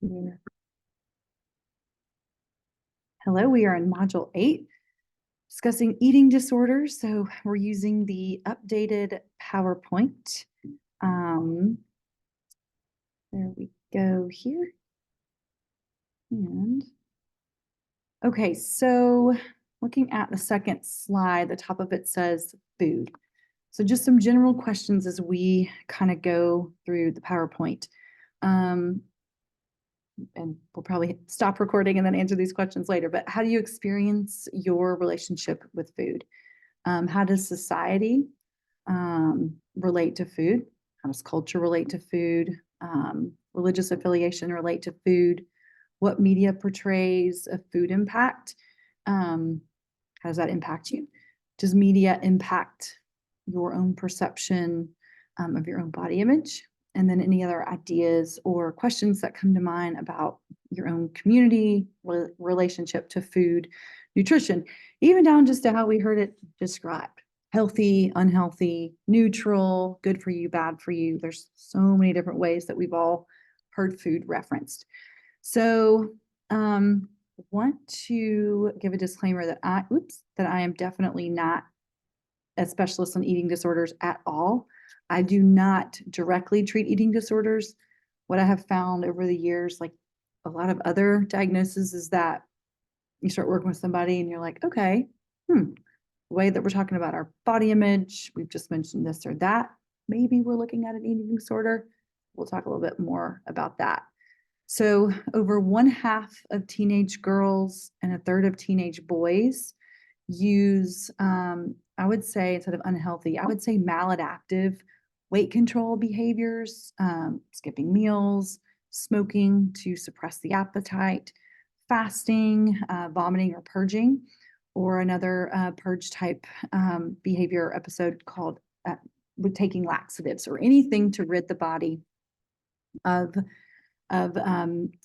Yeah. Hello, we are in Module 8, discussing eating disorders. So we're using the updated PowerPoint. There we go here. And okay, so looking at the second slide, the top of it says food. So just some general questions as we kind of go through the PowerPoint. And we'll probably stop recording and then answer these questions later, but how do you experience your relationship with food? How does society relate to food? How does culture relate to food? Religious affiliation relate to food? What media portrays a food impact? How does that impact you? Does media impact your own perception of your own body image? And then any other ideas or questions that come to mind about your own community, relationship to food, nutrition, even down just to how we heard it described. Healthy, unhealthy, neutral, good for you, bad for you. There's so many different ways that we've all heard food referenced. So want to give a disclaimer that I am definitely not a specialist on eating disorders at all. I do not directly treat eating disorders. What I have found over the years, like a lot of other diagnoses, is that you start working with somebody and you're like, okay, the way that we're talking about our body image, we've just mentioned this or that. Maybe we're looking at an eating disorder. We'll talk a little bit more about that. So over 1/2 of teenage girls and 1/3 of teenage boys use, I would say, instead of unhealthy, I would say maladaptive weight control behaviors, skipping meals, smoking to suppress the appetite, fasting, vomiting or purging, or another purge type behavior episode called with taking laxatives or anything to rid the body of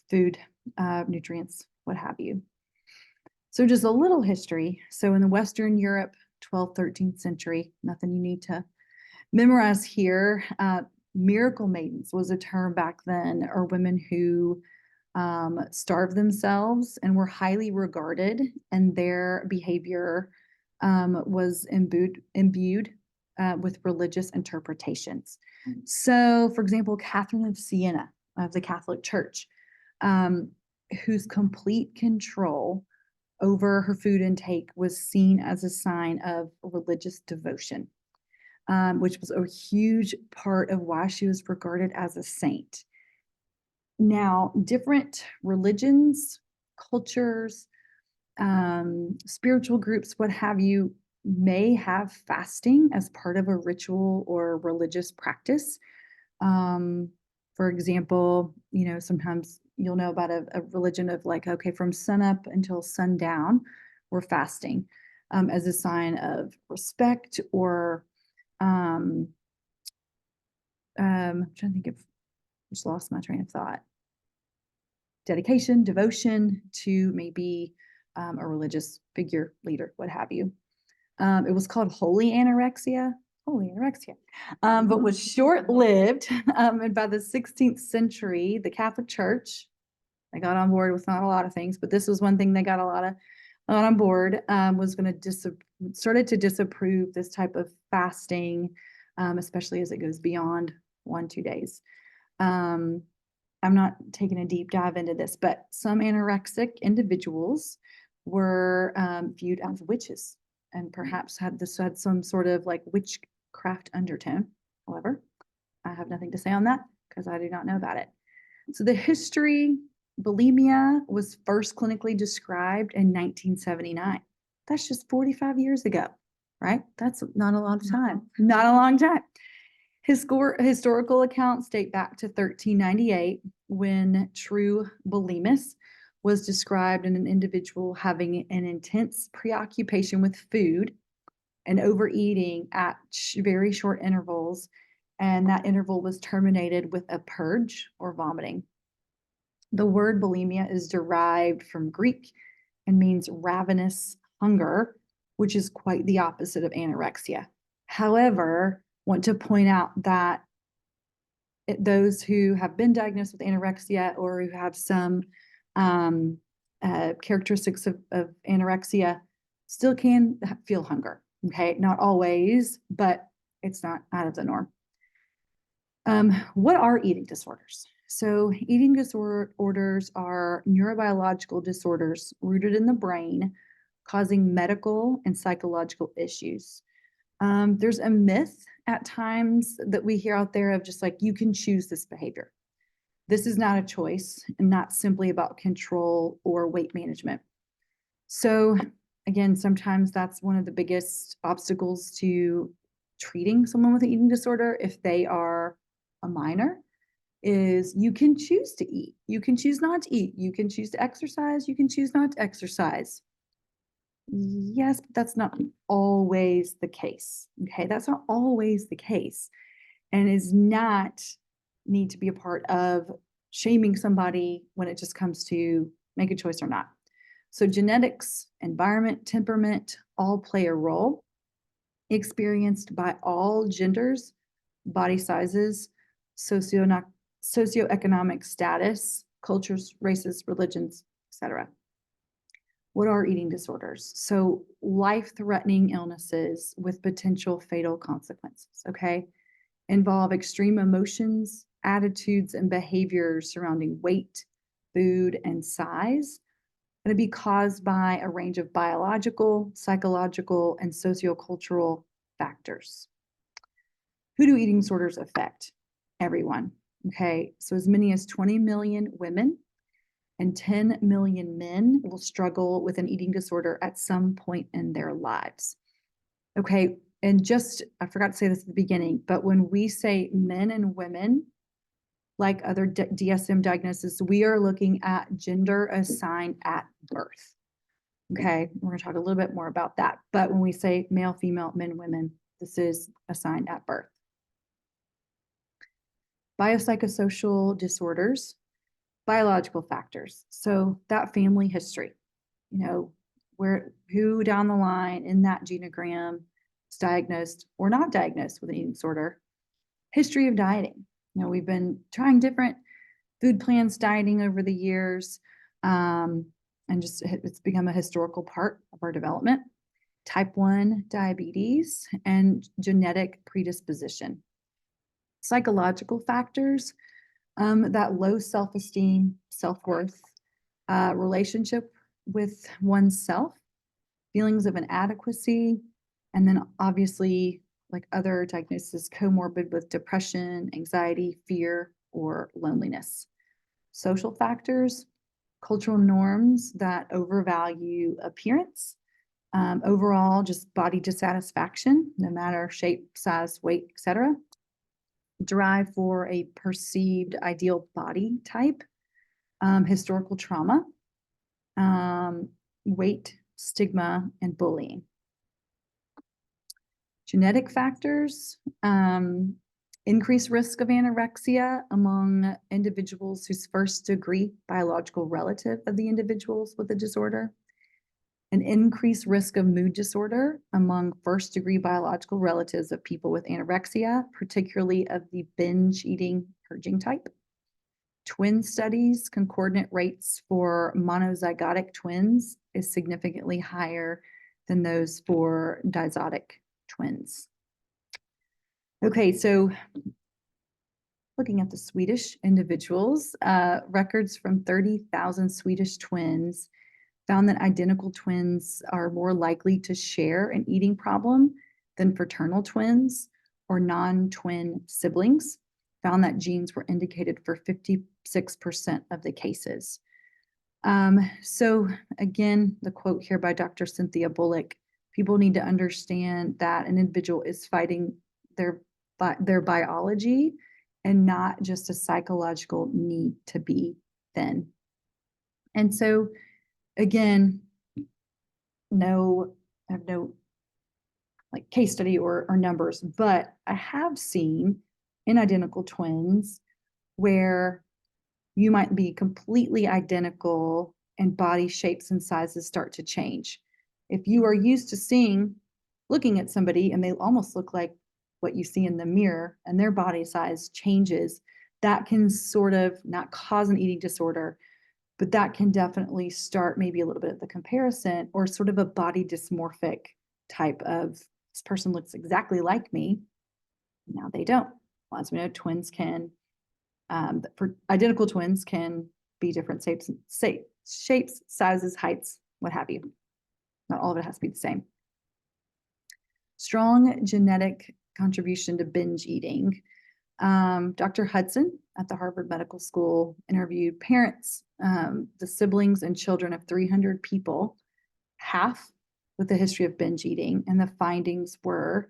food, nutrients, what have you. So just a little history. So in the Western Europe, 12th, 13th century, nothing you need to memorize here. Miracle maidens was a term back then, or women who starved themselves and were highly regarded, and their behavior was imbued with religious interpretations. So, for example, Catherine of Siena of the Catholic Church, whose complete control over her food intake was seen as a sign of religious devotion, which was a huge part of why she was regarded as a saint. Now, different religions, cultures, spiritual groups, what have you, may have fasting as part of a ritual or religious practice. For example, sometimes you'll know about a religion of like, okay, from sunup until sundown, we're fasting as a sign of respect or I'm trying to think of, just lost my train of thought. Dedication, devotion to maybe a religious figure, leader, what have you. It was called holy anorexia, but was short-lived. And by the 16th century, the Catholic Church, they got on board with not a lot of things, but this was one thing they got a lot on board, was going to started to disapprove this type of fasting, especially as it goes beyond 1-2 days. I'm not taking a deep dive into this, but some anorexic individuals were viewed as witches and perhaps had some sort of like witchcraft undertone. However, I have nothing to say on that because I do not know about it. So the history, bulimia was first clinically described in 1979. That's just 45 years ago, right? That's not a long time. Not a long time. Historical accounts date back to 1398 when true bulimus was described in an individual having an intense preoccupation with food and overeating at very short intervals, and that interval was terminated with a purge or vomiting. The word bulimia is derived from Greek and means ravenous hunger, which is quite the opposite of anorexia. However, want to point out that those who have been diagnosed with anorexia or who have some characteristics of anorexia still can feel hunger. Okay, not always, but it's not out of the norm. What are eating disorders? So eating disorders are neurobiological disorders rooted in the brain, causing medical and psychological issues. There's a myth at times that we hear out there of just like, you can choose this behavior. This is not a choice and not simply about control or weight management. So again, sometimes that's one of the biggest obstacles to treating someone with an eating disorder if they are a minor, is you can choose to eat. You can choose not to eat. You can choose to exercise. You can choose not to exercise. Yes, but that's not always the case. Okay, that's not always the case, and is not need to be a part of shaming somebody when it just comes to make a choice or not. So genetics, environment, temperament all play a role, experienced by all genders, body sizes, socioeconomic status, cultures, races, religions, etc. What are eating disorders? So life-threatening illnesses with potential fatal consequences, okay? Involve extreme emotions, attitudes, and behaviors surrounding weight, food, and size. Going to be caused by a range of biological, psychological, and sociocultural factors. Who do eating disorders affect? Everyone, okay? So as many as 20 million women and 10 million men will struggle with an eating disorder at some point in their lives. Okay, and just, I forgot to say this at the beginning, but when we say men and women, like other DSM diagnoses, we are looking at gender assigned at birth. Okay, we're going to talk a little bit more about that. But when we say male, female, men, women, this is assigned at birth. Biopsychosocial disorders, biological factors. So that family history, who down the line in that genogram is diagnosed or not diagnosed with an eating disorder. History of dieting. We've been trying different food plans, dieting over the years, and just it's become a historical part of our development. Type 1 diabetes and genetic predisposition. Psychological factors, that low self-esteem, self-worth, relationship with oneself, feelings of inadequacy, and then obviously, like other diagnoses, comorbid with depression, anxiety, fear, or loneliness. Social factors, cultural norms that overvalue appearance, overall just body dissatisfaction, no matter shape, size, weight, etc. Drive for a perceived ideal body type, historical trauma, weight, stigma, and bullying. Genetic factors, increased risk of anorexia among individuals whose first degree biological relative of the individuals with the disorder. An increased risk of mood disorder among first degree biological relatives of people with anorexia, particularly of the binge eating purging type. Twin studies, concordant rates for monozygotic twins is significantly higher than those for dizotic twins. Okay, so looking at the Swedish individuals, records from 30,000 Swedish twins found that identical twins are more likely to share an eating problem than fraternal twins or non-twin siblings. Found that genes were indicated for 56% of the cases. So again, the quote here by Dr. Cynthia Bullock, people need to understand that an individual is fighting their biology and not just a psychological need to be thin. And so again, I have no like case study or numbers, but I have seen in identical twins where you might be completely identical and body shapes and sizes start to change. If you are used to looking at somebody and they almost look like what you see in the mirror and their body size changes, that can sort of not cause an eating disorder, but that can definitely start maybe a little bit of the comparison or sort of a body dysmorphic type of, this person looks exactly like me. Now they don't. Well, as we know, twins can, for identical twins can be different shapes, sizes, heights, what have you. Not all of it has to be the same. Strong genetic contribution to binge eating. Dr. Hudson at the Harvard Medical School interviewed parents, the siblings and children of 300 people, half with a history of binge eating. And the findings were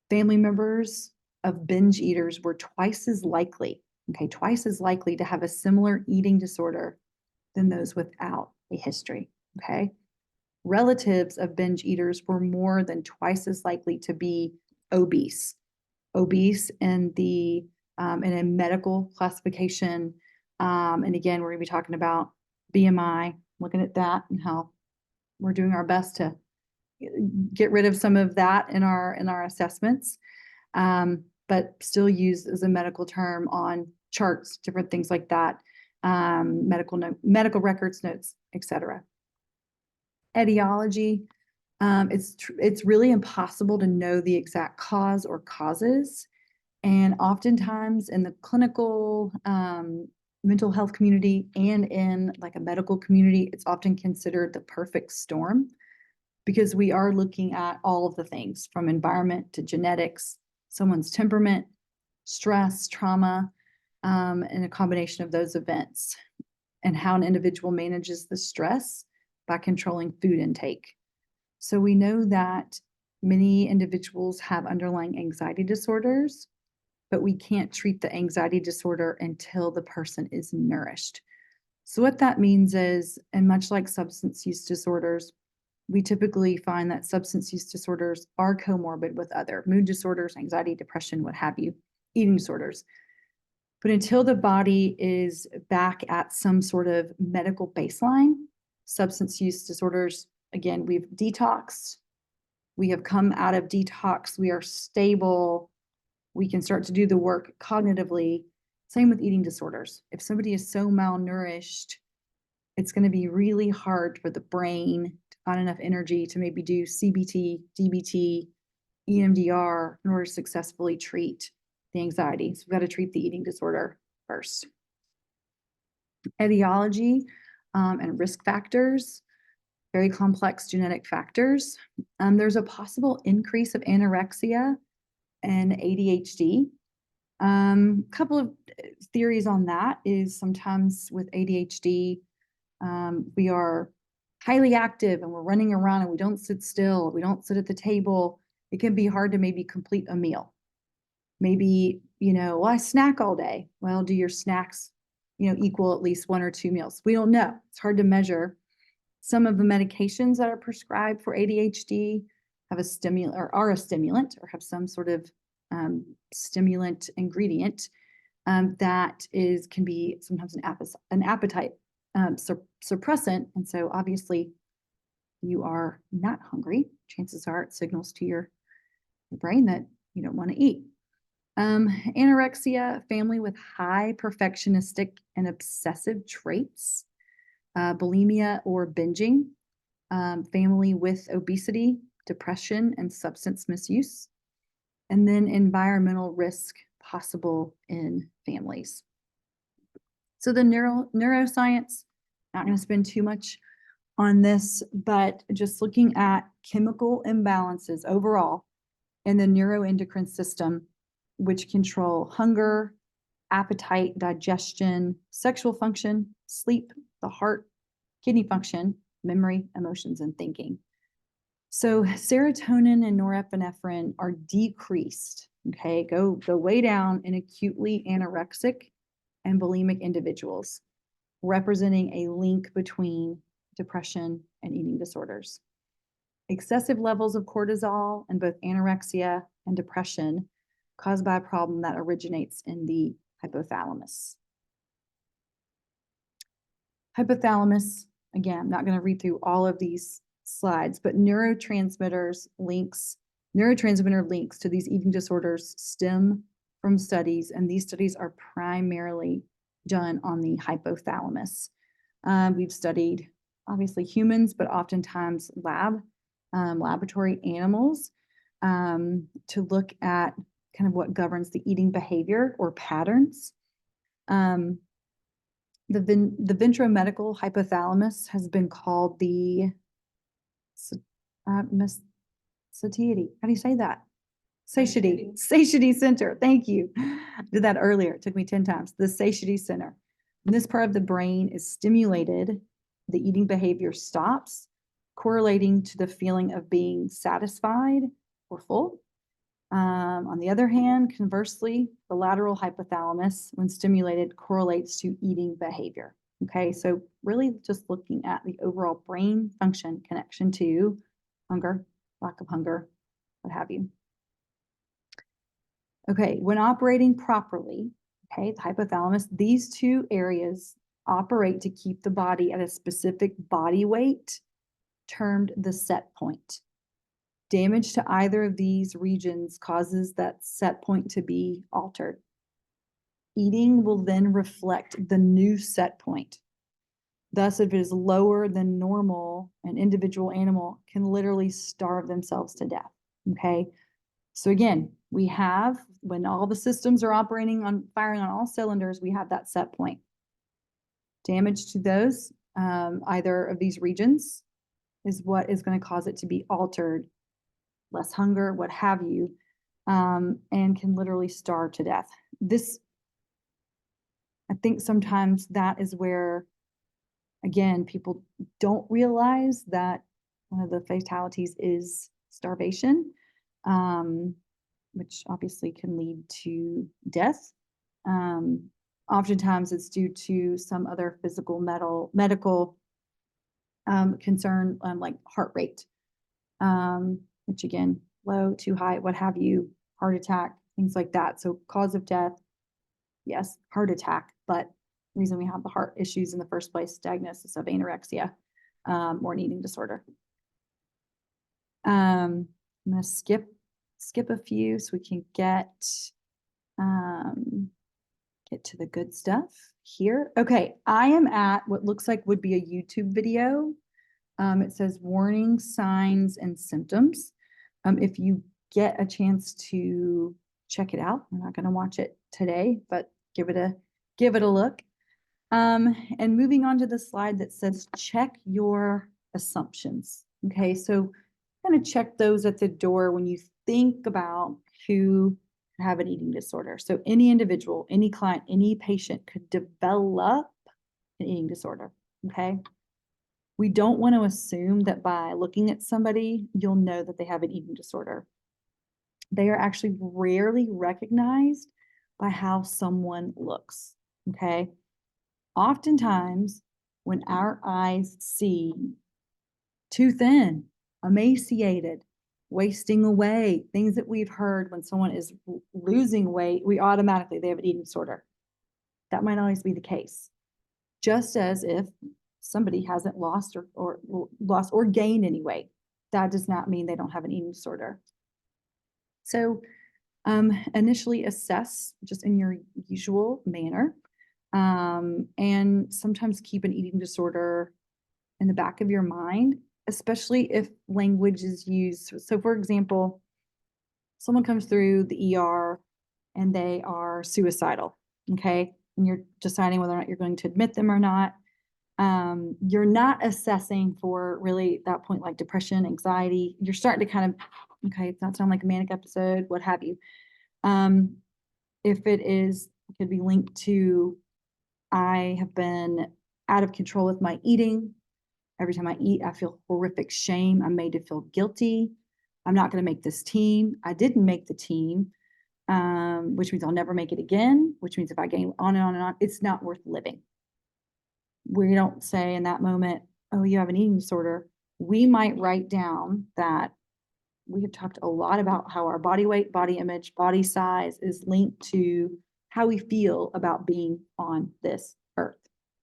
family members of binge eaters were twice as likely to have a similar eating disorder than those without a history. Okay. Relatives of binge eaters were more than twice as likely to be obese in the in a medical classification. And again, we're going to be talking about BMI, looking at that and how we're doing our best to get rid of some of that in our assessments, but still used as a medical term on charts, different things like that, medical records, notes, etc. Etiology. It's really impossible to know the exact cause or causes. And oftentimes in the clinical mental health community and in like a medical community, it's often considered the perfect storm because we are looking at all of the things from environment to genetics, someone's temperament, stress, trauma, and a combination of those events, and how an individual manages the stress by controlling food intake. So we know that many individuals have underlying anxiety disorders, but we can't treat the anxiety disorder until the person is nourished. So what that means is, and much like substance use disorders, we typically find that substance use disorders are comorbid with other mood disorders, anxiety, depression, what have you, eating disorders. But until the body is back at some sort of medical baseline, substance use disorders, again, we've detoxed, we have come out of detox, we are stable, we can start to do the work cognitively. Same with eating disorders. If somebody is so malnourished, it's going to be really hard for the brain to find enough energy to maybe do CBT, DBT, EMDR in order to successfully treat the anxiety. So we've got to treat the eating disorder first. Etiology and risk factors, very complex genetic factors. There's a possible increase of anorexia and ADHD. Couple of theories on that is sometimes with ADHD, we are highly active and we're running around and we don't sit still, we don't sit at the table. It can be hard to maybe complete a meal. Maybe, well, I snack all day. Well, do your snacks, equal at least 1 or 2 meals? We don't know. It's hard to measure. Some of the medications that are prescribed for ADHD have a stimulant or are a stimulant or have some sort of stimulant ingredient that can be sometimes an appetite suppressant. And so obviously you are not hungry. Chances are it signals to your brain that you don't want to eat. Anorexia, family with high perfectionistic and obsessive traits. Bulimia or binging, family with obesity, depression, and substance misuse. And then environmental risk possible in families. So the neuroscience, not going to spend too much on this, but just looking at chemical imbalances overall in the neuroendocrine system, which control hunger, appetite, digestion, sexual function, sleep, the heart, kidney function, memory, emotions, and thinking. So serotonin and norepinephrine are decreased, okay, go way down in acutely anorexic and bulimic individuals, representing a link between depression and eating disorders. Excessive levels of cortisol in both anorexia and depression caused by a problem that originates in the hypothalamus. Hypothalamus, again, I'm not going to read through all of these slides, but neurotransmitter links to these eating disorders stem from studies, and these studies are primarily done on the hypothalamus. We've studied obviously humans, but oftentimes laboratory animals to look at kind of what governs the eating behavior or patterns. The ventromedial hypothalamus has been called the satiety. How do you say that? Satiety center. Thank you. I did that earlier. It took me 10 times. The satiety center. When this part of the brain is stimulated, the eating behavior stops, correlating to the feeling of being satisfied or full. On the other hand, conversely, the lateral hypothalamus, when stimulated, correlates to eating behavior. Okay, so really just looking at the overall brain function connection to hunger, lack of hunger, what have you. Okay, when operating properly, okay, the hypothalamus, these two areas operate to keep the body at a specific body weight, termed the set point. Damage to either of these regions causes that set point to be altered. Eating will then reflect the new set point. Thus, if it is lower than normal, an individual animal can literally starve themselves to death. Okay. So again, we have, when all the systems are operating on firing on all cylinders, we have that set point. Damage to those, either of these regions is what is going to cause it to be altered, less hunger, what have you, and can literally starve to death. This, I think sometimes that is where, again, people don't realize that one of the fatalities is starvation, which obviously can lead to death. Oftentimes it's due to some other physical medical concern, like heart rate, which again, low, too high, what have you, heart attack, things like that. So cause of death, yes, heart attack, but the reason we have the heart issues in the first place, diagnosis of anorexia or an eating disorder. I'm going to skip a few so we can get to the good stuff here. Okay, I am at what looks like would be a YouTube video. It says warning signs and symptoms. If you get a chance to check it out, we're not going to watch it today, but give it a look. And moving on to the slide that says check your assumptions. Okay, so kind of check those at the door when you think about who have an eating disorder. So any individual, any client, any patient could develop an eating disorder. Okay. We don't want to assume that by looking at somebody, you'll know that they have an eating disorder. They are actually rarely recognized by how someone looks. Okay. Oftentimes, when our eyes see too thin, emaciated, wasting away, things that we've heard when someone is losing weight, we automatically, they have an eating disorder. That might always be the case. Just as if somebody hasn't lost or gained any weight, that does not mean they don't have an eating disorder. So initially assess just in your usual manner, and sometimes keep an eating disorder in the back of your mind, especially if language is used. So for example, someone comes through the ER and they are suicidal, okay? And you're deciding whether or not you're going to admit them or not. You're not assessing for really at that point, like depression, anxiety. You're starting to kind of, okay, it's not sound like a manic episode, what have you. If it is, it could be linked to, I have been out of control with my eating. Every time I eat, I feel horrific shame. I'm made to feel guilty. I'm not going to make this team. I didn't make the team, which means I'll never make it again, which means if I gain on and on and on, it's not worth living. We don't say in that moment, oh, you have an eating disorder. We might write down that we have talked a lot about how our body weight, body image, body size is linked to how we feel about being on this earth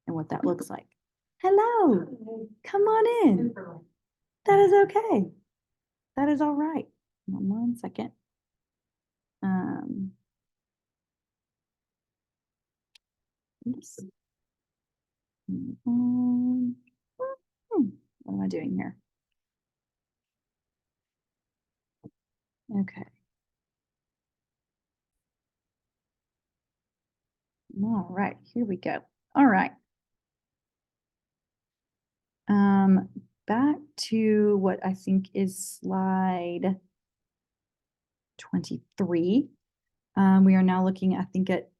and what that looks like. Hello, come on in. That is okay. That is all right. One second. Oops. What am I doing here? Okay. All right, here we go. All right. Back to what I think is slide 23. We are now looking, I think, at,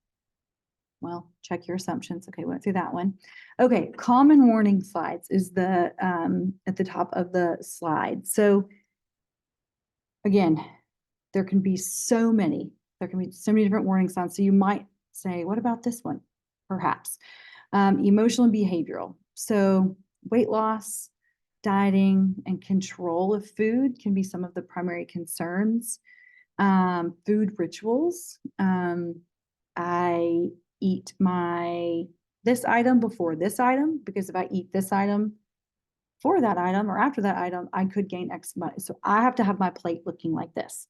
well, check your assumptions. Okay, went through that one. Okay, common warning slides is the at the top of the slide. So again, there can be so many. There can be so many different warning signs. So you might say, what about this one? Perhaps. Emotional and behavioral. So weight loss, dieting, and control of food can be some of the primary concerns. Food rituals. I eat this item before this item, because if I eat this item for that item or after that item, I could gain X money. So I have to have my plate looking like this.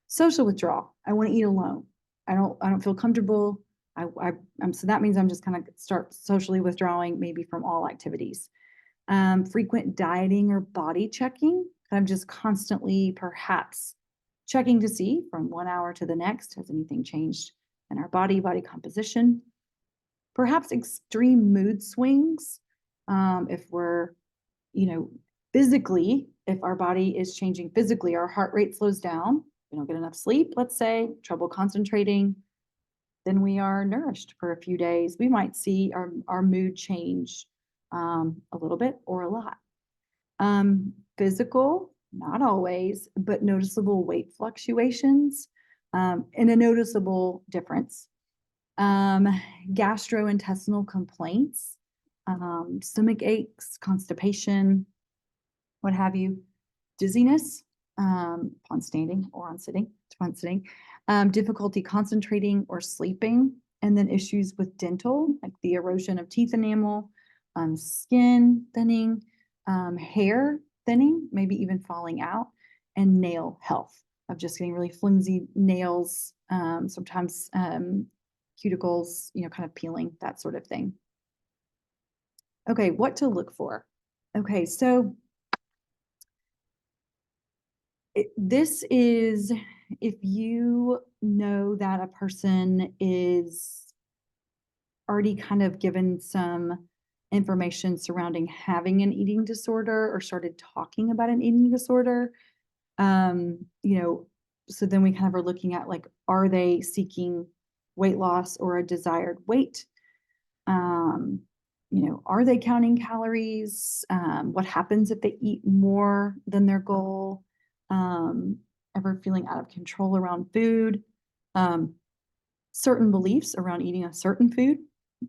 Social withdrawal. I want to eat alone. I don't feel comfortable. So that means I'm just kind of start socially withdrawing, maybe from all activities. Frequent dieting or body checking. I'm just constantly perhaps checking to see from 1 hour to the next, has anything changed in our body composition? Perhaps extreme mood swings. If we're, physically, if our body is changing physically, our heart rate slows down, we don't get enough sleep, let's say, trouble concentrating, then we are nourished for a few days. We might see our mood change a little bit or a lot. Physical, not always, but noticeable weight fluctuations and a noticeable difference. Gastrointestinal complaints, stomach aches, constipation, what have you, dizziness upon standing or on sitting, difficulty concentrating or sleeping, and then issues with dental, like the erosion of teeth enamel, skin thinning, hair thinning, maybe even falling out, and nail health, of just getting really flimsy nails, sometimes cuticles, kind of peeling, that sort of thing. Okay, what to look for? Okay, so this is if you know that a person is already kind of given some information surrounding having an eating disorder or started talking about an eating disorder, so then we kind of are looking at, like, are they seeking weight loss or a desired weight? Are they counting calories? What happens if they eat more than their goal? Ever feeling out of control around food? Certain beliefs around eating a certain food?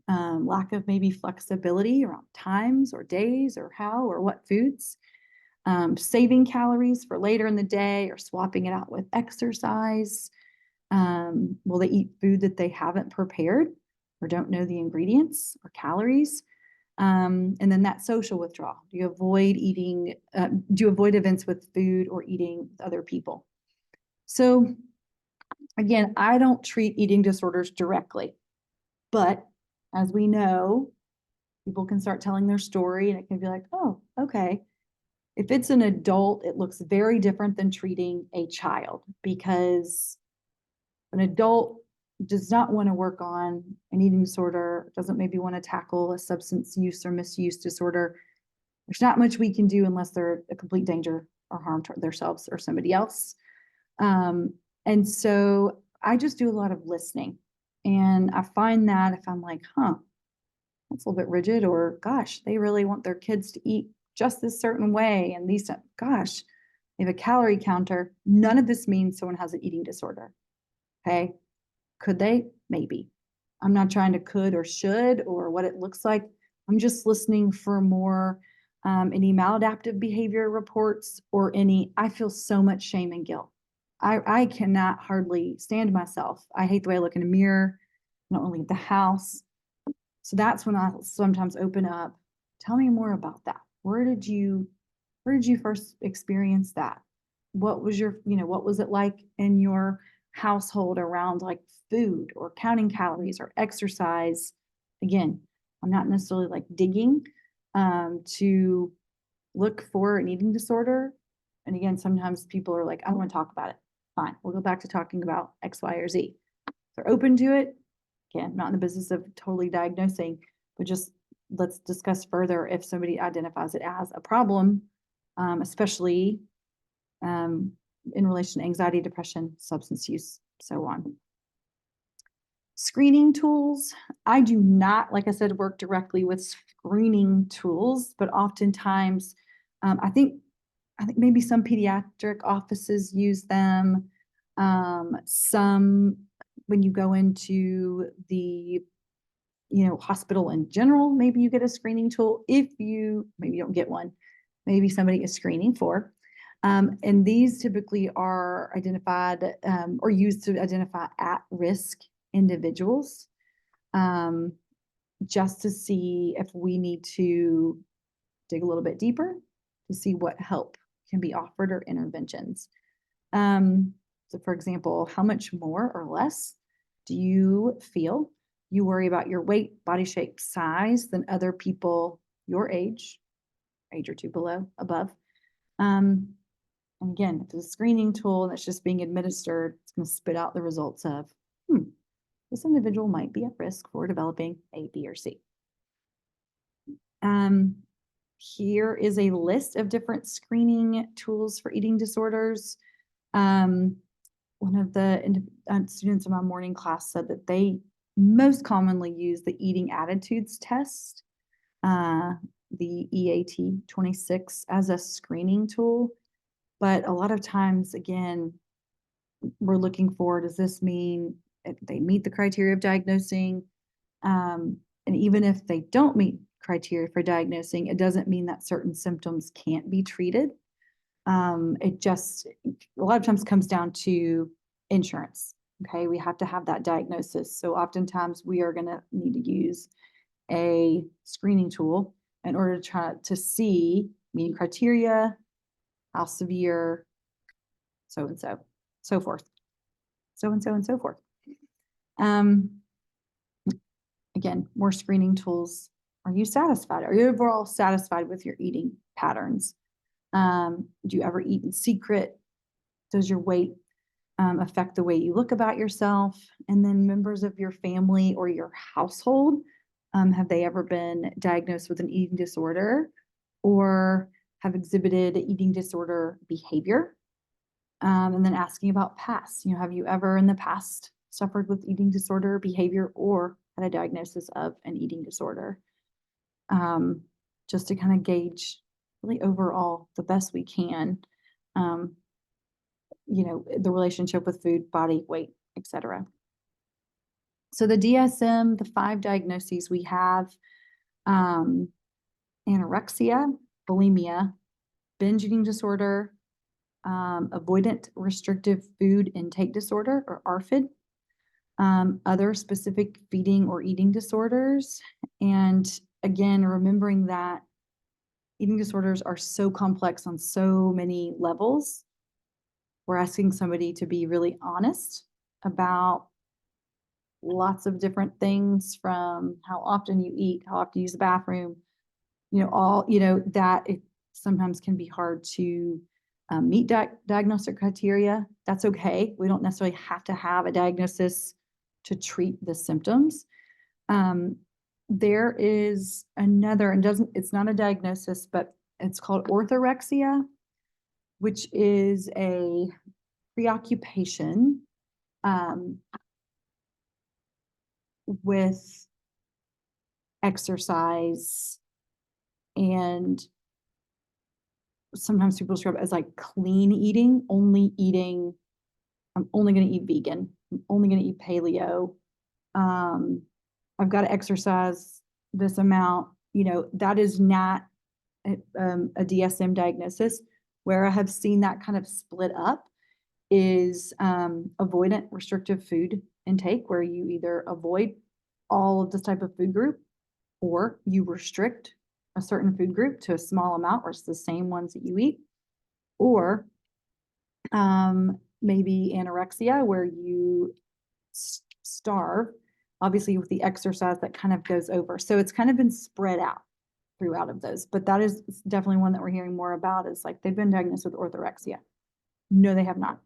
Lack of maybe flexibility around times or days or how or what foods? Saving calories for later in the day or swapping it out with exercise? Will they eat food that they haven't prepared or don't know the ingredients or calories? And then that social withdrawal. Do you avoid events with food or eating with other people? So again, I don't treat eating disorders directly, but as we know, people can start telling their story and it can be like, oh, okay. If it's an adult, it looks very different than treating a child, because an adult does not want to work on an eating disorder, doesn't maybe want to tackle a substance use or misuse disorder. There's not much we can do unless they're a complete danger or harm to themselves or somebody else. And so I just do a lot of listening. And I find that if I'm like, that's a little bit rigid, or gosh, they really want their kids to eat just this certain way. And gosh, they have a calorie counter. None of this means someone has an eating disorder. Okay. Could they? Maybe. I'm not trying to could or should or what it looks like. I'm just listening for more any maladaptive behavior reports or I feel so much shame and guilt. I cannot hardly stand myself. I hate the way I look in a mirror. I don't want to leave the house. So that's when I sometimes open up. Tell me more about that. Where did you first experience that? What was what was it like in your household around, like, food or counting calories or exercise? Again, I'm not necessarily like digging to look for an eating disorder. And again, sometimes people are like, I don't want to talk about it. Fine, we'll go back to talking about X, Y, or Z. If they're open to it, again, not in the business of totally diagnosing, but just let's discuss further if somebody identifies it as a problem, especially in relation to anxiety, depression, substance use, so on. Screening tools. I do not, like I said, work directly with screening tools, but oftentimes I think maybe some pediatric offices use them. Some, when you go into the hospital in general, maybe you get a screening tool. If you maybe you don't get one, maybe somebody is screening for. And these typically are identified or used to identify at-risk individuals, just to see if we need to dig a little bit deeper to see what help can be offered or interventions. So for example, how much more or less do you feel you worry about your weight, body shape, size than other people your age or two above? And again, if it's a screening tool and it's just being administered, it's going to spit out the results of, this individual might be at risk for developing A, B, or C. Here is a list of different screening tools for eating disorders. One of the students in my morning class said that they most commonly use the eating attitudes test, the EAT 26, as a screening tool. But a lot of times, again, we're looking for, does this mean they meet the criteria of diagnosing? And even if they don't meet criteria for diagnosing, it doesn't mean that certain symptoms can't be treated. It just a lot of times comes down to insurance. Okay, we have to have that diagnosis. So oftentimes we are going to need to use a screening tool in order to try to see meeting criteria, how severe, so and so, so forth, so and so and so forth. Again, more screening tools. Are you satisfied? Are you overall satisfied with your eating patterns? Do you ever eat in secret? Does your weight affect the way you look about yourself? And then members of your family or your household, have they ever been diagnosed with an eating disorder or have exhibited eating disorder behavior? And then asking about past, have you ever in the past suffered with eating disorder behavior or had a diagnosis of an eating disorder? Just to kind of gauge really overall the best we can, the relationship with food, body, weight, etc. So the DSM, the 5 diagnoses we have, anorexia, bulimia, binge eating disorder, avoidant restrictive food intake disorder, or ARFID, other specific feeding or eating disorders. And again, remembering that eating disorders are so complex on so many levels. We're asking somebody to be really honest about lots of different things, from how often you eat, how often you use the bathroom, that it sometimes can be hard to meet diagnostic criteria. That's okay. We don't necessarily have to have a diagnosis to treat the symptoms. There is another, and it's not a diagnosis, but it's called orthorexia, which is a preoccupation with exercise, and sometimes people describe it as like clean eating, I'm only going to eat vegan, I'm only going to eat paleo, I've got to exercise this amount. That is not a DSM diagnosis. Where I have seen that kind of split up is avoidant restrictive food intake, where you either avoid all of this type of food group or you restrict a certain food group to a small amount, or it's the same ones that you eat, or maybe anorexia, where you starve obviously with the exercise that kind of goes over. So it's kind of been spread out throughout of those, but that is definitely one that we're hearing more about, is like they've been diagnosed with orthorexia. No, they have not.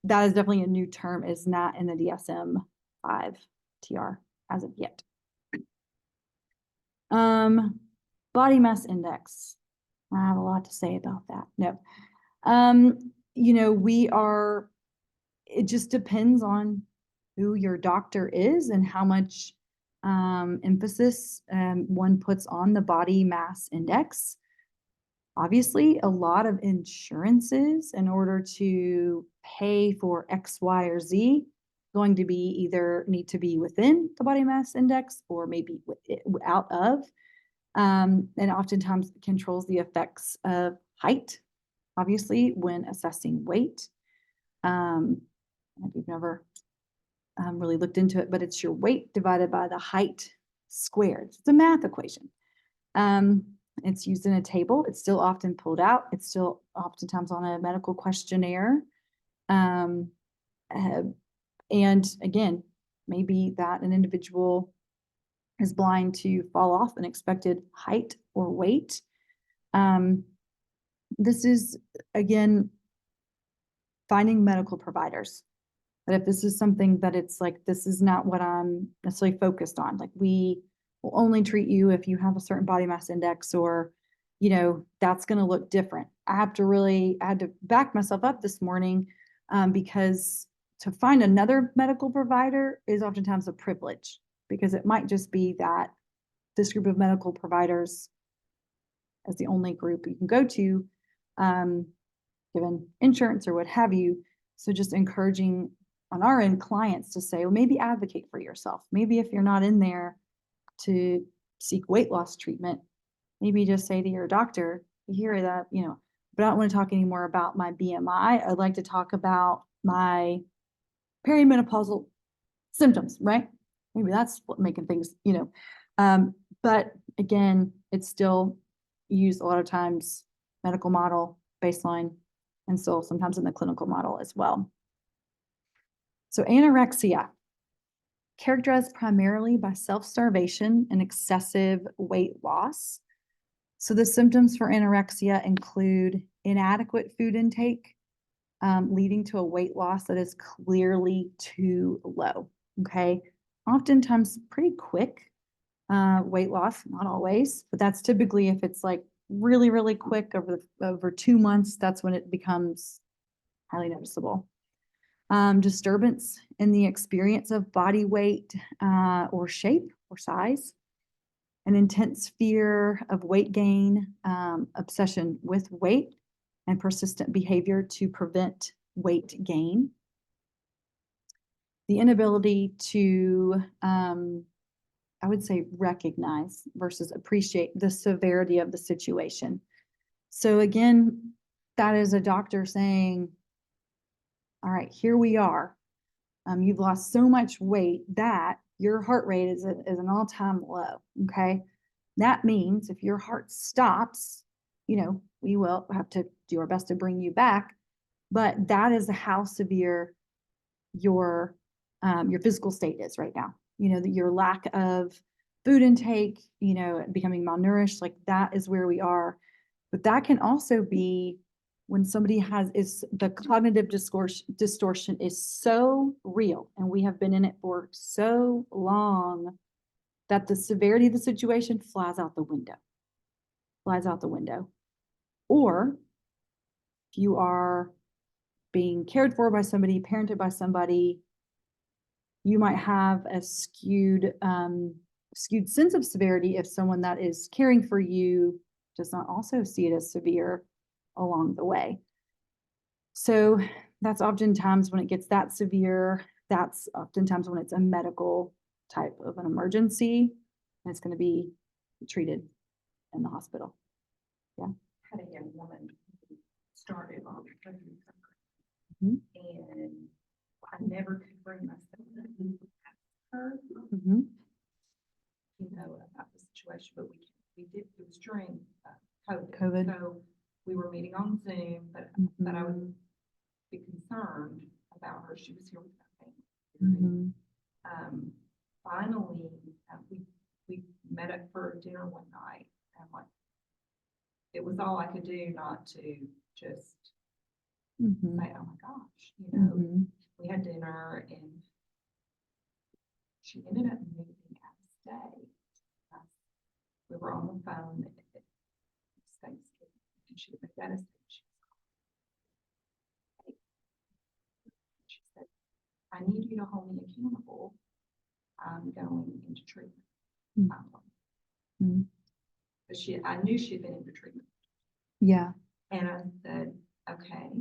That is definitely a new term, is not in the DSM-5 TR as of yet. Body mass index. I have a lot to say about that. No. You know, it just depends on who your doctor is and how much emphasis one puts on the body mass index. Obviously, a lot of insurances, in order to pay for X, Y, or Z, going to be either need to be within the body mass index or maybe out of, and oftentimes controls the effects of height, obviously, when assessing weight. If you've never really looked into it, but it's your weight divided by the height squared. It's a math equation. It's used in a table. It's still often pulled out. It's still oftentimes on a medical questionnaire. And again, maybe that an individual is blind to fall off an expected height or weight. This is, again, finding medical providers. But if this is something that it's like, this is not what I'm necessarily focused on, like we will only treat you if you have a certain body mass index, or, you know, that's going to look different. I had to back myself up this morning because to find another medical provider is oftentimes a privilege, because it might just be that this group of medical providers is the only group you can go to, given insurance or what have you. So just encouraging on our end clients to say, well, maybe advocate for yourself. Maybe if you're not in there to seek weight loss treatment, maybe just say to your doctor, you hear that, you know, but I don't want to talk anymore about my BMI. I'd like to talk about my perimenopausal symptoms, right? Maybe that's what making things, you know. But again, it's still used a lot of times, medical model, baseline, and still sometimes in the clinical model as well. So anorexia, characterized primarily by self-starvation and excessive weight loss. So the symptoms for anorexia include inadequate food intake, leading to a weight loss that is clearly too low, okay? Oftentimes pretty quick weight loss, not always, but that's typically if it's like really, really quick over 2 months, that's when it becomes highly noticeable. Disturbance in the experience of body weight or shape or size, an intense fear of weight gain, obsession with weight, and persistent behavior to prevent weight gain. The inability to, I would say, recognize versus appreciate the severity of the situation. So again, that is a doctor saying, all right, here we are. You've lost so much weight that your heart rate is an all-time low, okay? That means if your heart stops, you know, we will have to do our best to bring you back, but that is how severe your physical state is right now. You know, your lack of food intake, you know, becoming malnourished, like that is where we are. But that can also be when somebody the cognitive distortion is so real, and we have been in it for so long, that the severity of the situation flies out the window. Or if you are being cared for by somebody, parented by somebody, you might have a skewed sense of severity if someone that is caring for you does not also see it as severe along the way. So that's oftentimes when it gets that severe, that's oftentimes when it's a medical type of an emergency, and it's going to be treated in the hospital. Yeah. Had a young woman who started on Mhm. and I never could bring myself to ask her, Mhm. you know, about the situation, but we did, it was during COVID. COVID. So we were meeting on Zoom, but I would be concerned about her. She was here with her family. Mhm. finally, we met up for dinner one night, and like, it was all I could do not to just Mhm. say, oh my gosh, you know, Mhm. we had dinner and she ended up moving out of state. Uh, We were on the phone at Thanksgiving, and she moved out of state. She said, I need you to hold me accountable. I'm going into treatment. Mm. Mm. But I knew she had been into treatment. Yeah. And I said, okay,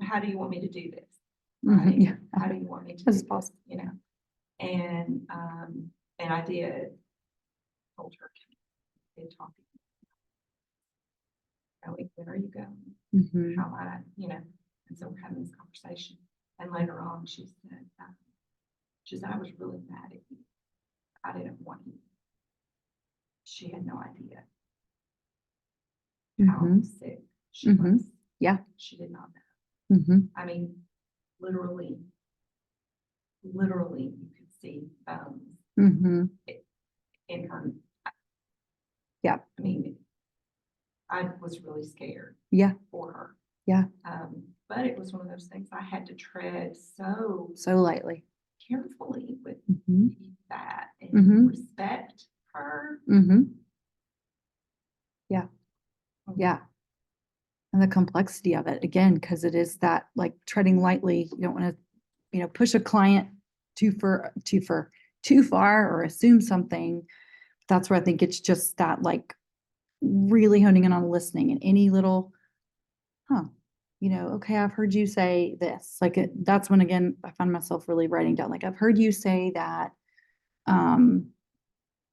how do you want me to do this? Mhm. Right? Yeah. How do you want me to As do this? possible. You know, and I did, told her, did talk to you. When are you going? Mhm. How might I, you know, and so we're having this conversation. And later on, she said, I was really mad at you. I didn't want you. She had no idea how Mhm. sick she Mhm. was. Yeah. She did not know. Mhm. I mean, literally, you could see bones Mhm. in her. Yeah. I mean, I was really scared Yeah. for her. Yeah. But it was one of those things I had to tread so So lightly. carefully with Mhm. that and Mhm. respect her. Mhm. Yeah. Yeah. And the complexity of it again, because it is that like treading lightly. You don't want to, push a client too far or assume something. That's where I think it's just that like really honing in on listening and any little, okay, I've heard you say this. Like that's when again I find myself really writing down, like I've heard you say that, um,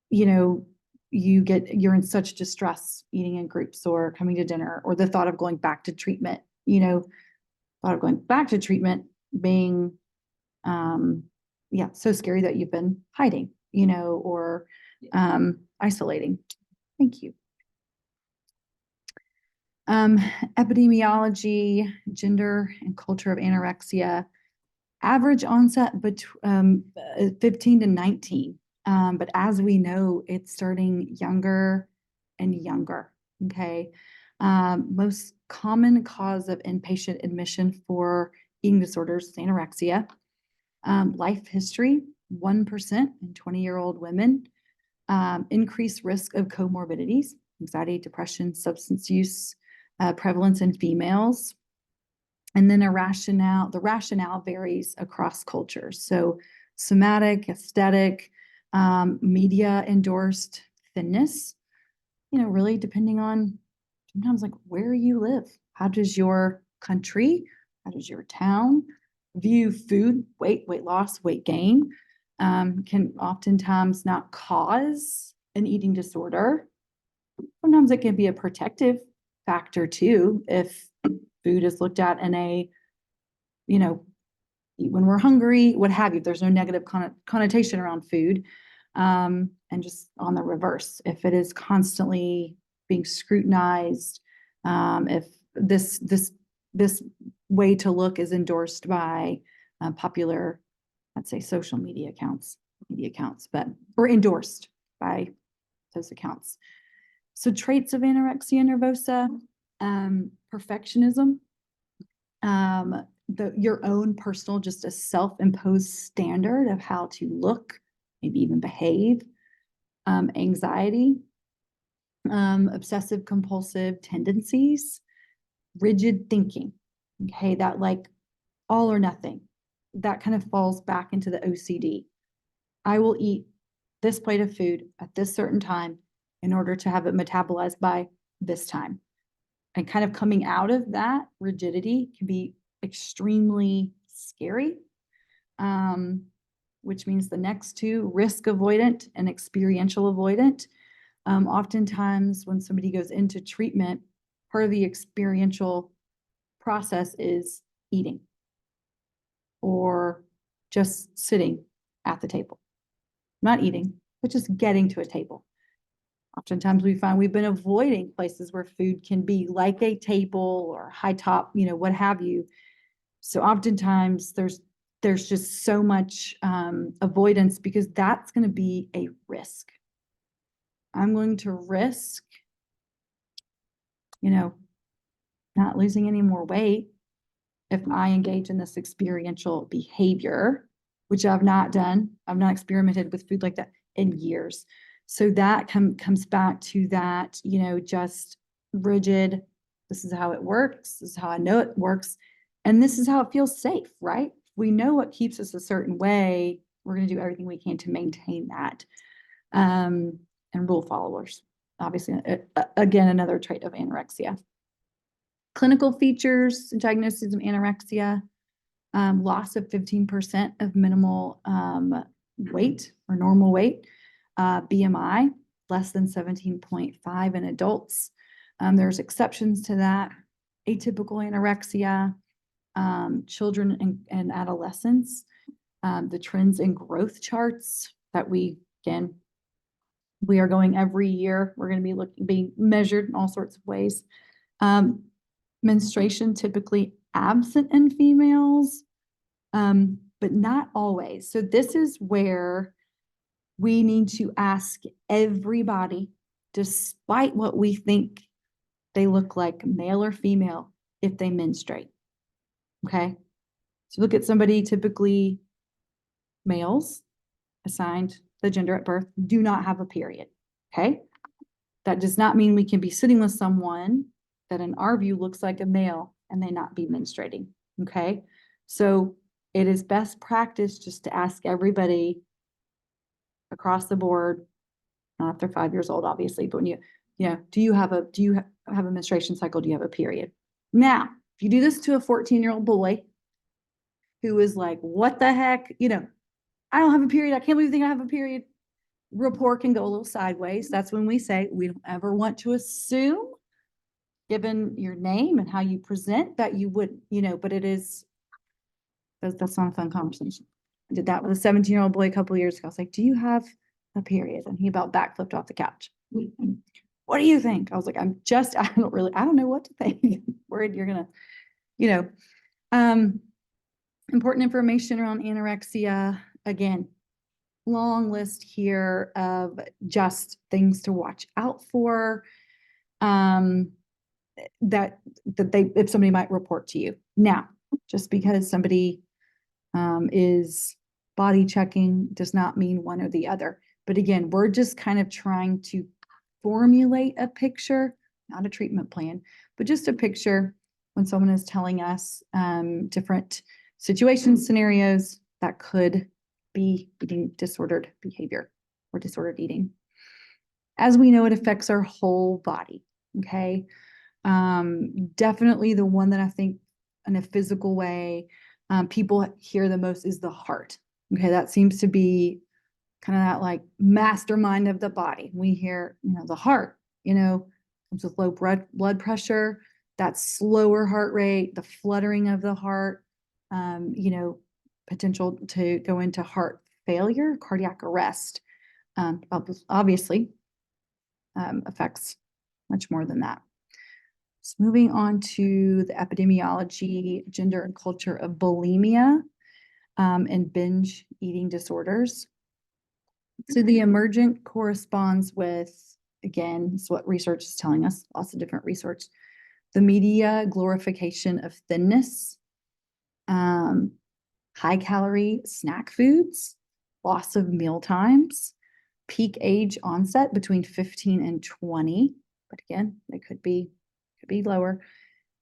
you know, you're in such distress eating in groups or coming to dinner, or the thought of going back to treatment, thought of going back to treatment being, so scary that you've been hiding, or isolating. Thank you. Epidemiology, gender and culture of anorexia, average onset 15 to 19. But as we know, it's starting younger and younger. Okay. Most common cause of inpatient admission for eating disorders is anorexia. Life history, 1% in 20-year-old women. Increased risk of comorbidities, anxiety, depression, substance use, prevalence in females. And then the rationale varies across cultures. So somatic, aesthetic, media endorsed thinness, really depending on sometimes like where you live. How does your country, how does your town view food, weight loss, weight gain, can oftentimes not cause an eating disorder. Sometimes it can be a protective factor too, if food is looked at in a, when we're hungry, what have you, there's no negative connotation around food. And just on the reverse, if it is constantly being scrutinized, if this way to look is endorsed by popular, let's say, social media accounts, or endorsed by those accounts. So traits of anorexia nervosa, perfectionism, your own personal, just a self-imposed standard of how to look, maybe even behave, anxiety, obsessive compulsive tendencies, rigid thinking. Okay, that like all or nothing, that kind of falls back into the OCD. I will eat this plate of food at this certain time in order to have it metabolized by this time. And kind of coming out of that rigidity can be extremely scary, which means the next two, risk avoidant and experiential avoidant. Oftentimes when somebody goes into treatment, part of the experiential process is eating or just sitting at the table. Not eating, but just getting to a table. Oftentimes we find we've been avoiding places where food can be, like a table or high top, what have you. So oftentimes there's there's just so much avoidance because that's going to be a risk. I'm going to risk, not losing any more weight if I engage in this experiential behavior, which I've not done. I've not experimented with food like that in years. So that comes back to that, just rigid, this is how it works, this is how I know it works, and this is how it feels safe, right? We know what keeps us a certain way. We're going to do everything we can to maintain that. And rule followers, obviously, again, another trait of anorexia. Clinical features, diagnosis of anorexia, loss of 15% of minimal weight or normal weight, BMI less than 17.5 in adults. There's exceptions to that. Atypical anorexia, children and adolescents, the trends in growth charts that we are going every year. We're going to be being measured in all sorts of ways. Menstruation typically absent in females, but not always. So this is where we need to ask everybody, despite what we think they look like, male or female, if they menstruate. Okay. So look at somebody, typically males assigned the gender at birth, do not have a period. Okay. That does not mean we can be sitting with someone that in our view looks like a male and they not be menstruating. Okay. So it is best practice just to ask everybody across the board, not if they're 5 years old, obviously, but when do you have a menstruation cycle? Do you have a period? Now, if you do this to a 14-year-old boy who is like, what the heck? I don't have a period. I can't believe I have a period. Rapport can go a little sideways. That's when we say we don't ever want to assume, given your name and how you present, that you would, but that's not a fun conversation. I did that with a 17-year-old boy a couple of years ago. I was like, do you have a period? And he about backflipped off the couch. What do you think? I was like, I don't know what to think. Worried you're going to, important information around anorexia. Again, long list here of just things to watch out for, that if somebody might report to you. Now, just because somebody is body checking does not mean one or the other. But again, we're just kind of trying to formulate a picture, not a treatment plan, but just a picture when someone is telling us different situations, scenarios that could be eating disordered behavior or disordered eating. As we know, it affects our whole body. Okay. Definitely the one that I think in a physical way, people hear the most is the heart. Okay. That seems to be kind of that like mastermind of the body. We hear, the heart, comes with low blood pressure, that slower heart rate, the fluttering of the heart, potential to go into heart failure, cardiac arrest, obviously affects much more than that. So moving on to the epidemiology, gender and culture of bulimia and binge eating disorders. So the emergent corresponds with, again, it's what research is telling us, lots of different research, the media glorification of thinness, high calorie snack foods, loss of meal times, peak age onset between 15 and 20, but again, they could be lower,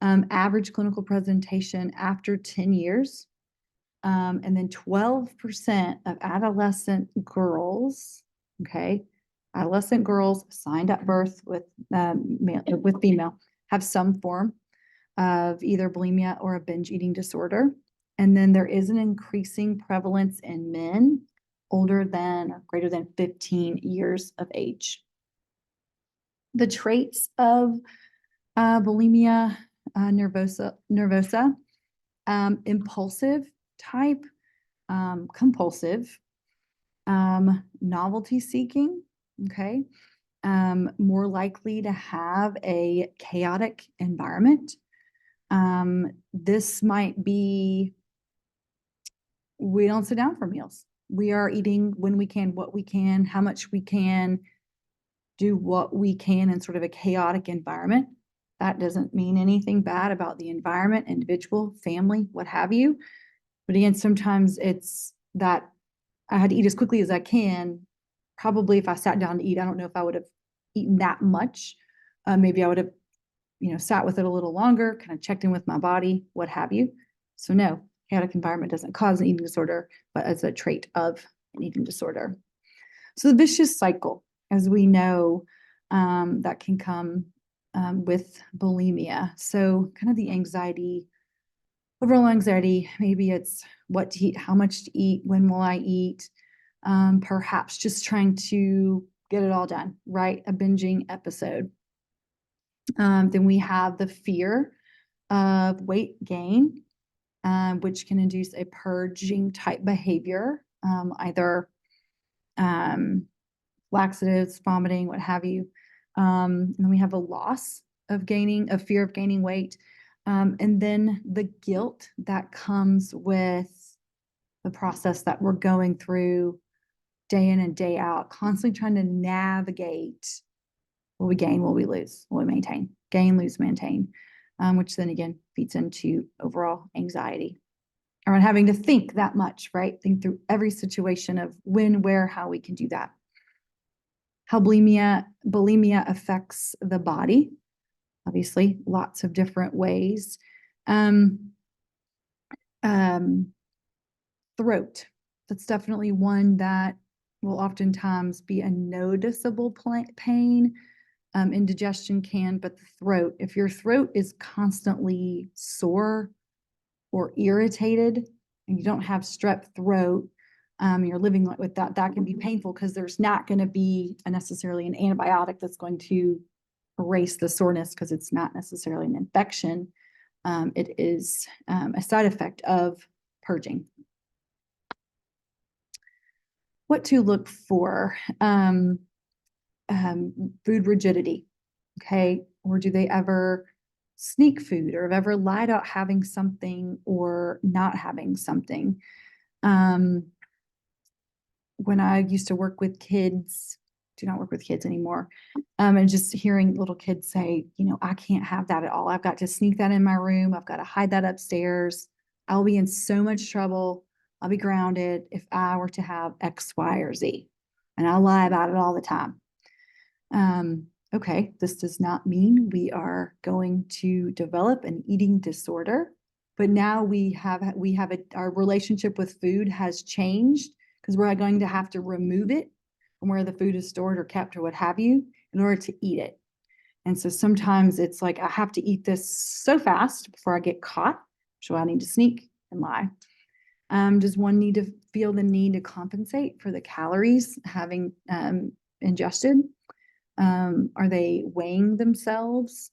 average clinical presentation after 10 years, and then 12% of adolescent girls, adolescent girls assigned at birth with female have some form of either bulimia or a binge eating disorder. And then there is an increasing prevalence in men older than or greater than 15 years of age. The traits of bulimia nervosa, impulsive type, compulsive, novelty seeking, more likely to have a chaotic environment. This might be we don't sit down for meals. We are eating when we can, what we can, how much we can, do what we can in sort of a chaotic environment. That doesn't mean anything bad about the environment, individual, family, what have you. But again, sometimes it's that I had to eat as quickly as I can. Probably if I sat down to eat, I don't know if I would have eaten that much. Maybe I would have, sat with it a little longer, kind of checked in with my body, what have you. So no, chaotic environment doesn't cause an eating disorder, but it's a trait of an eating disorder. So the vicious cycle, as we know, that can come with bulimia. So kind of the anxiety, overall anxiety, maybe it's what to eat, how much to eat, when will I eat, perhaps just trying to get it all done, right? A binging episode. Then we have the fear of weight gain, which can induce a purging type behavior, either laxatives, vomiting, what have you. And then we have a loss of fear of gaining weight. And then the guilt that comes with the process that we're going through day in and day out, constantly trying to navigate, will we gain, will we lose, will we maintain, gain, lose, maintain, which then again feeds into overall anxiety around having to think that much, right? Think through every situation of when, where, how we can do that. How bulimia affects the body, obviously, lots of different ways. Throat, that's definitely one that will oftentimes be a noticeable pain. Indigestion can, but the throat, if your throat is constantly sore or irritated and you don't have strep throat, you're living with that, that can be painful because there's not going to be necessarily an antibiotic that's going to erase the soreness because it's not necessarily an infection. It is a side effect of purging. What to look for? Food rigidity, okay? Or do they ever sneak food or have ever lied about having something or not having something? When I used to work with kids, do not work with kids anymore, and just hearing little kids say, I can't have that at all. I've got to sneak that in my room. I've got to hide that upstairs. I'll be in so much trouble. I'll be grounded if I were to have X, Y, or Z. And I lie about it all the time. Okay, this does not mean we are going to develop an eating disorder, but now our relationship with food has changed because we're going to have to remove it from where the food is stored or kept or what have you in order to eat it. And so sometimes it's like, I have to eat this so fast before I get caught. So I need to sneak and lie. Does one need to feel the need to compensate for the calories having ingested? Are they weighing themselves?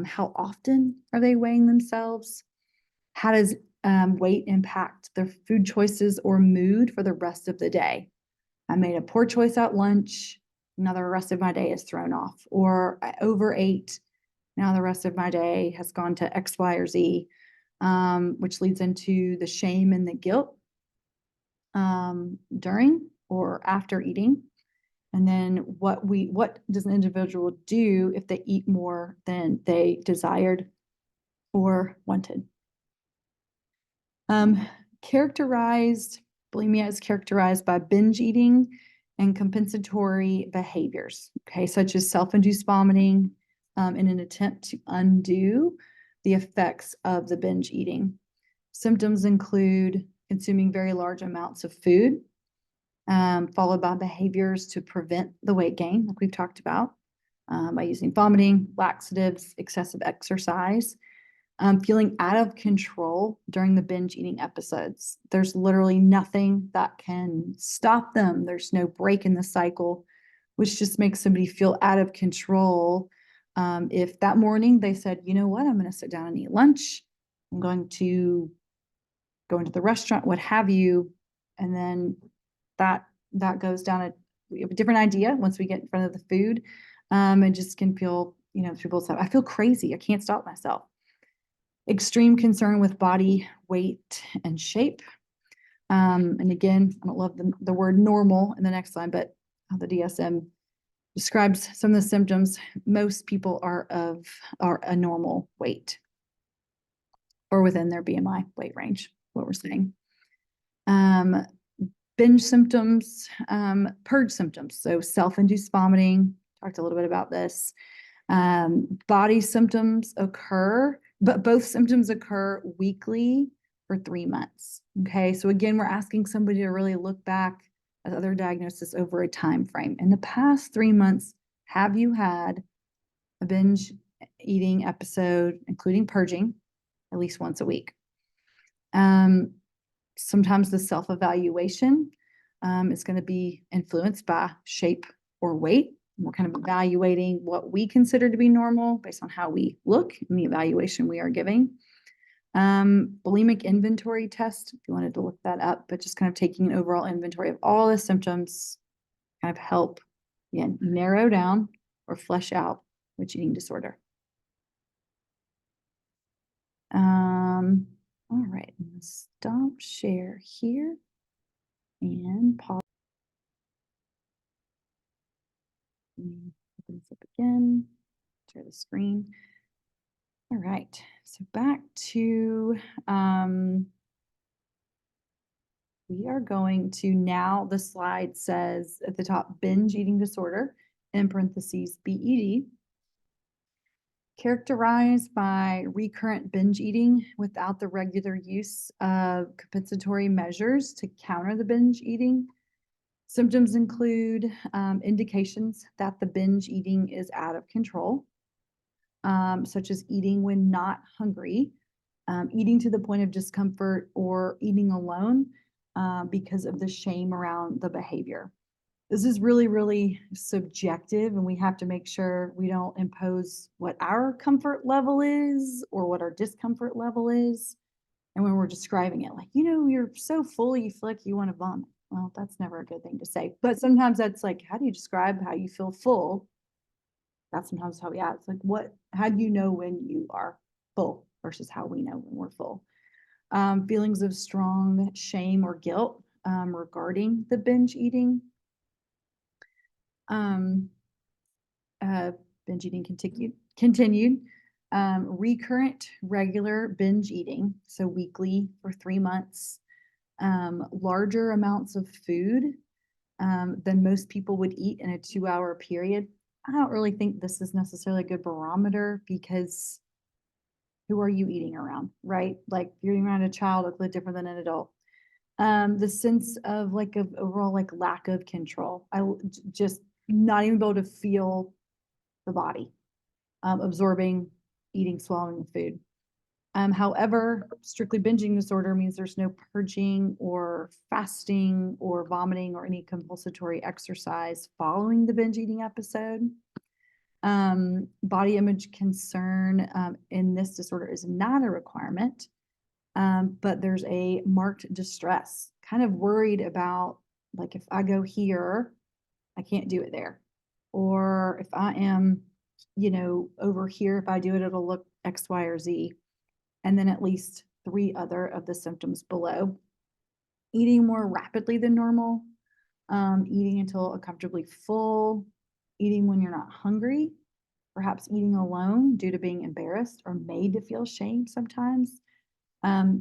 How often are they weighing themselves? How does weight impact their food choices or mood for the rest of the day? I made a poor choice at lunch. Now the rest of my day is thrown off. Or I overate. Now the rest of my day has gone to X, Y, or Z, which leads into the shame and the guilt during or after eating. And then what does an individual do if they eat more than they desired or wanted? Bulimia is characterized by binge eating and compensatory behaviors, okay, such as self-induced vomiting, in an attempt to undo the effects of the binge eating. Symptoms include consuming very large amounts of food, followed by behaviors to prevent the weight gain, like we've talked about, by using vomiting, laxatives, excessive exercise, feeling out of control during the binge eating episodes. There's literally nothing that can stop them. There's no break in the cycle, which just makes somebody feel out of control. If that morning they said, you know what, I'm going to sit down and eat lunch, I'm going to go into the restaurant, what have you, and then that goes down we have a different idea once we get in front of the food, and just can feel, people say, I feel crazy, I can't stop myself. Extreme concern with body weight and shape, And again, I don't love the word normal in the next line, but the DSM describes some of the symptoms. Most people are a normal weight or within their BMI weight range, what we're saying. Binge symptoms, purge symptoms. So self-induced vomiting, talked a little bit about this. Body symptoms occur, but both symptoms occur weekly for 3 months. Okay, so again, we're asking somebody to really look back at other diagnosis over a time frame. In the past 3 months, have you had a binge eating episode, including purging, at least once a week? Sometimes the self-evaluation is going to be influenced by shape or weight. We're kind of evaluating what we consider to be normal based on how we look and the evaluation we are giving. Bulimic inventory test, if you wanted to look that up, but just kind of taking an overall inventory of all the symptoms, kind of help, again, narrow down or flesh out which eating disorder. All right, I'm gonna stop share here and pause. Open this up again, share the screen. All right, so back to, we are going to now, the slide says at the top, binge eating disorder, in parentheses, BED, characterized by recurrent binge eating without the regular use of compensatory measures to counter the binge eating. Symptoms include indications that the binge eating is out of control, such as eating when not hungry, eating to the point of discomfort, or eating alone because of the shame around the behavior. This is really, really subjective, and we have to make sure we don't impose what our comfort level is or what our discomfort level is. And when we're describing it, like, you're so full, you feel like you want to vomit. Well, that's never a good thing to say. But sometimes that's like, how do you describe how you feel full? That's sometimes how we act. It's like, how do you know when you are full versus how we know when we're full? Feelings of strong shame or guilt regarding the binge eating. Binge eating continued. Recurrent, regular binge eating, so weekly for 3 months. Larger amounts of food than most people would eat in a 2-hour period. I don't really think this is necessarily a good barometer, because who are you eating around, right? Like, if you're eating around a child, it's a little different than an adult. The sense of overall lack of control. Just not even able to feel the body, absorbing, eating, swallowing the food. However, strictly binging disorder means there's no purging or fasting or vomiting or any compulsory exercise following the binge eating episode. Body image concern in this disorder is not a requirement, but there's a marked distress, kind of worried about, like, if I go here, I can't do it there. Or if I am, over here, if I do it, it'll look X, Y, or Z. And then at least 3 other of the symptoms below. Eating more rapidly than normal, eating until uncomfortably full, eating when you're not hungry, perhaps eating alone due to being embarrassed or made to feel shame sometimes,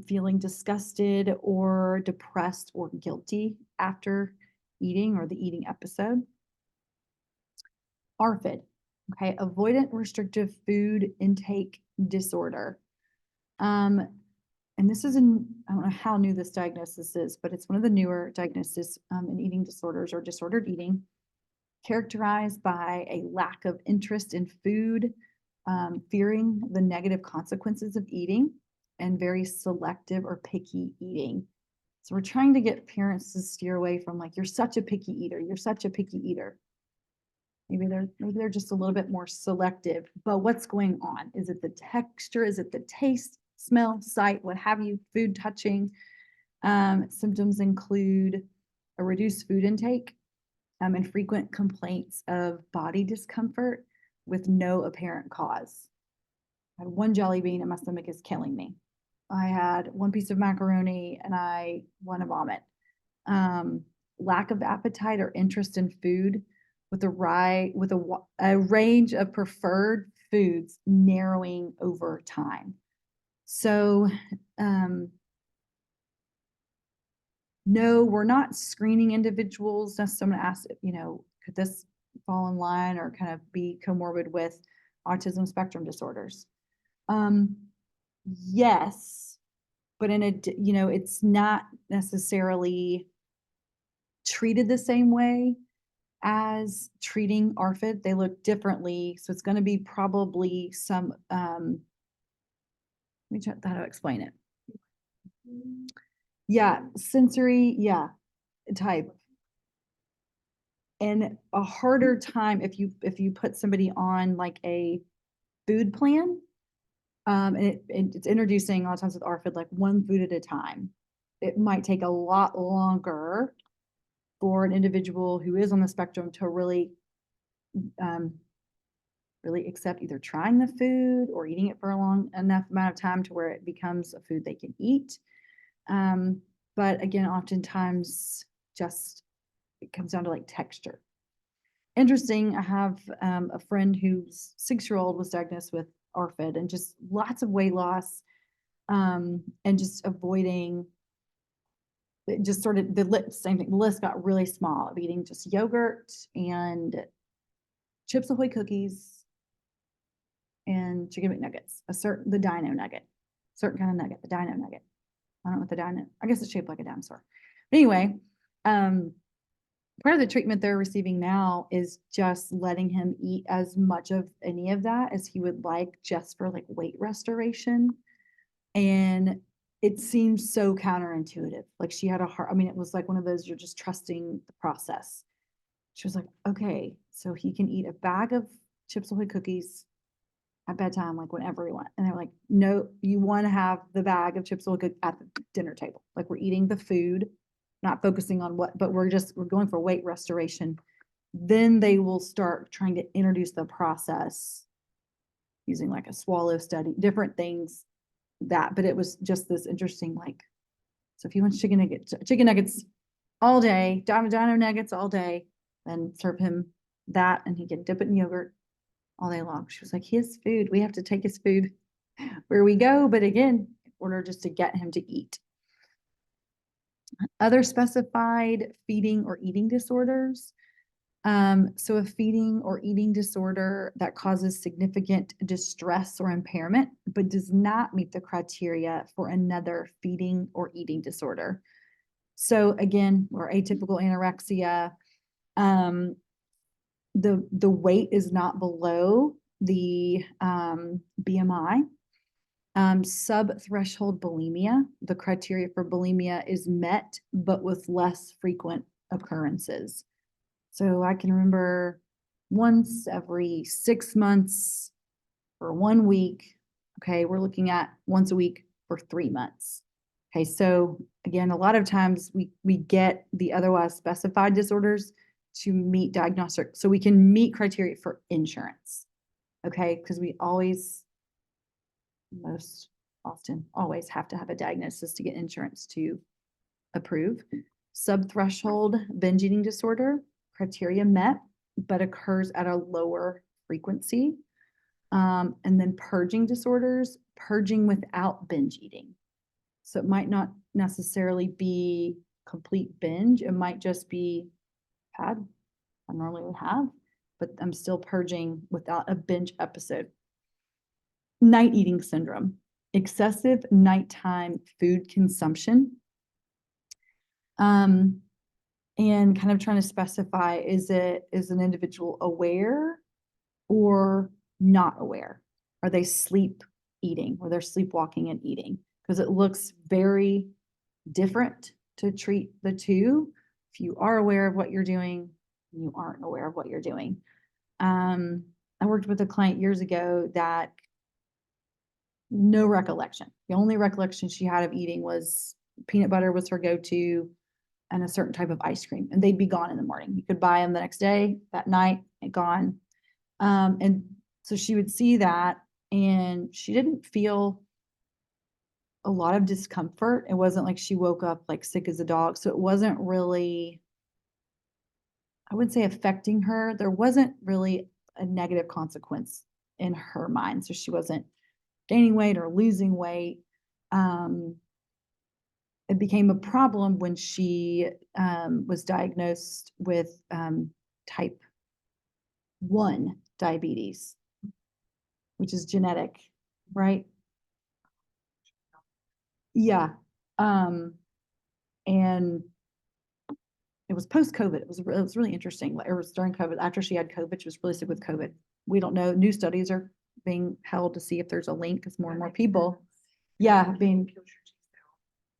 feeling disgusted or depressed or guilty after eating or the eating episode. ARFID, okay, avoidant restrictive food intake disorder. And this is I don't know how new this diagnosis is, but it's one of the newer diagnoses in eating disorders or disordered eating, characterized by a lack of interest in food, fearing the negative consequences of eating, and very selective or picky eating. So we're trying to get parents to steer away from, like, you're such a picky eater, you're such a picky eater. Maybe they're just a little bit more selective, but what's going on? Is it the texture? Is it the taste, smell, sight, what have you, food touching? Symptoms include a reduced food intake and frequent complaints of body discomfort with no apparent cause. I had 1 jelly bean and my stomach is killing me. I had one piece of macaroni and I want to vomit. Lack of appetite or interest in food with a range of preferred foods narrowing over time. So, no, we're not screening individuals. Necessarily, I'm gonna ask, could this fall in line or kind of be comorbid with autism spectrum disorders? Yes, but it's not necessarily treated the same way as treating ARFID. They look differently, so it's going to be probably some. Let me try how to explain it. Yeah, sensory, yeah, type. And a harder time if you put somebody on like a food plan, and it's introducing a lot of times with ARFID like one food at a time. It might take a lot longer for an individual who is on the spectrum to really accept either trying the food or eating it for a long enough amount of time to where it becomes a food they can eat. But again, oftentimes just it comes down to like texture. Interesting, I have a friend whose 6-year-old was diagnosed with ARFID and just lots of weight loss, and just avoiding it, just sort of same thing. The list got really small of eating just yogurt and Chips Ahoy cookies and chicken McNuggets, the dino nugget, certain kind of nugget, the dino nugget. I don't know what the dino, I guess it's shaped like a dinosaur. But anyway, part of the treatment they're receiving now is just letting him eat as much of any of that as he would like, just for like weight restoration. And it seems so counterintuitive. Like she had it was like one of those, you're just trusting the process. She was like, okay, so he can eat a bag of Chips Ahoy cookies at bedtime, like whenever we want. And they're like, no, you want to have the bag of Chips Ahoy cookies at the dinner table. Like we're eating the food, not focusing on but we're going for weight restoration. Then they will start trying to introduce the process using like a swallow study, different things but it was just this interesting, like, so if he wants chicken nuggets all day, dino nuggets all day, then serve him that and he can dip it in yogurt all day long. She was like, his food, we have to take his food where we go, but again, in order just to get him to eat. Other specified feeding or eating disorders. So a feeding or eating disorder that causes significant distress or impairment, but does not meet the criteria for another feeding or eating disorder. So again, or atypical anorexia, the weight is not below the BMI. Sub-threshold bulimia, the criteria for bulimia is met, but with less frequent occurrences. So I can remember once every 6 months for 1 week. Okay, we're looking at once a week for 3 months. Okay, so again, a lot of times we get the otherwise specified disorders to meet diagnostic, so we can meet criteria for insurance. Okay, because we most often always have to have a diagnosis to get insurance to approve. Subthreshold binge eating disorder, criteria met, but occurs at a lower frequency. And then purging disorders, purging without binge eating. So it might not necessarily be complete binge. It might just be I normally would have, but I'm still purging without a binge episode. Night eating syndrome, excessive nighttime food consumption. And kind of trying to specify, is an individual aware or not aware? Are they sleep eating or they're sleepwalking and eating? Because it looks very different to treat the two. If you are aware of what you're doing, you aren't aware of what you're doing. I worked with a client years ago that no recollection. The only recollection she had of eating was peanut butter was her go-to and a certain type of ice cream, and they'd be gone in the morning. You could buy them the next day, that night, and gone. And so she would see that and she didn't feel a lot of discomfort. It wasn't like she woke up like sick as a dog. So it wasn't really, I wouldn't say affecting her. There wasn't really a negative consequence in her mind. So she wasn't gaining weight or losing weight. It became a problem when she was diagnosed with type 1 diabetes, which is genetic, right? Yeah. And it was post-COVID. It was really interesting. It was during COVID. After she had COVID, she was really sick with COVID. We don't know. New studies are being held to see if there's a link because more and more people. Yeah,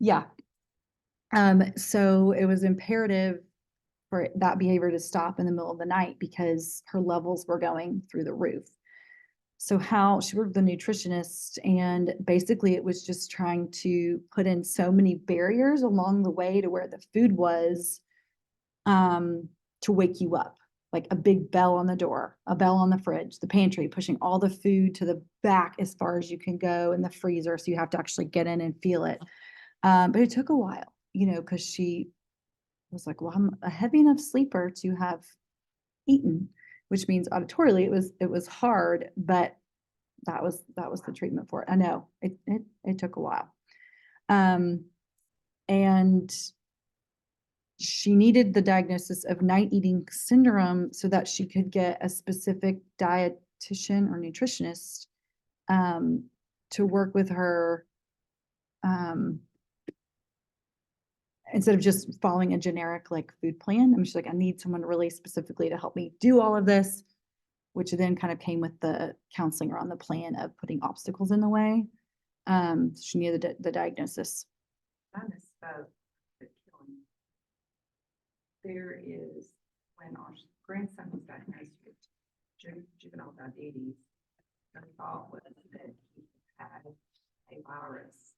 yeah. So it was imperative for that behavior to stop in the middle of the night because her levels were going through the roof. So how she worked with a nutritionist, and basically it was just trying to put in so many barriers along the way to where the food was to wake you up, like a big bell on the door, a bell on the fridge, the pantry, pushing all the food to the back as far as you can go in the freezer. So you have to actually get in and feel it. But it took a while, because she was like, well, I'm a heavy enough sleeper to have eaten, which means auditorily it was hard, but that was the treatment for it. I know it took a while. And she needed the diagnosis of night eating syndrome so that she could get a specific dietitian or nutritionist to work with her instead of just following a generic like food plan. I mean, she's like, I need someone really specifically to help me do all of this, which then kind of came with the counseling around the plan of putting obstacles in the way. She needed the diagnosis. I misspoke. But killing. There is, when our grandson was diagnosed with juvenile diabetes, the thought was that he had a virus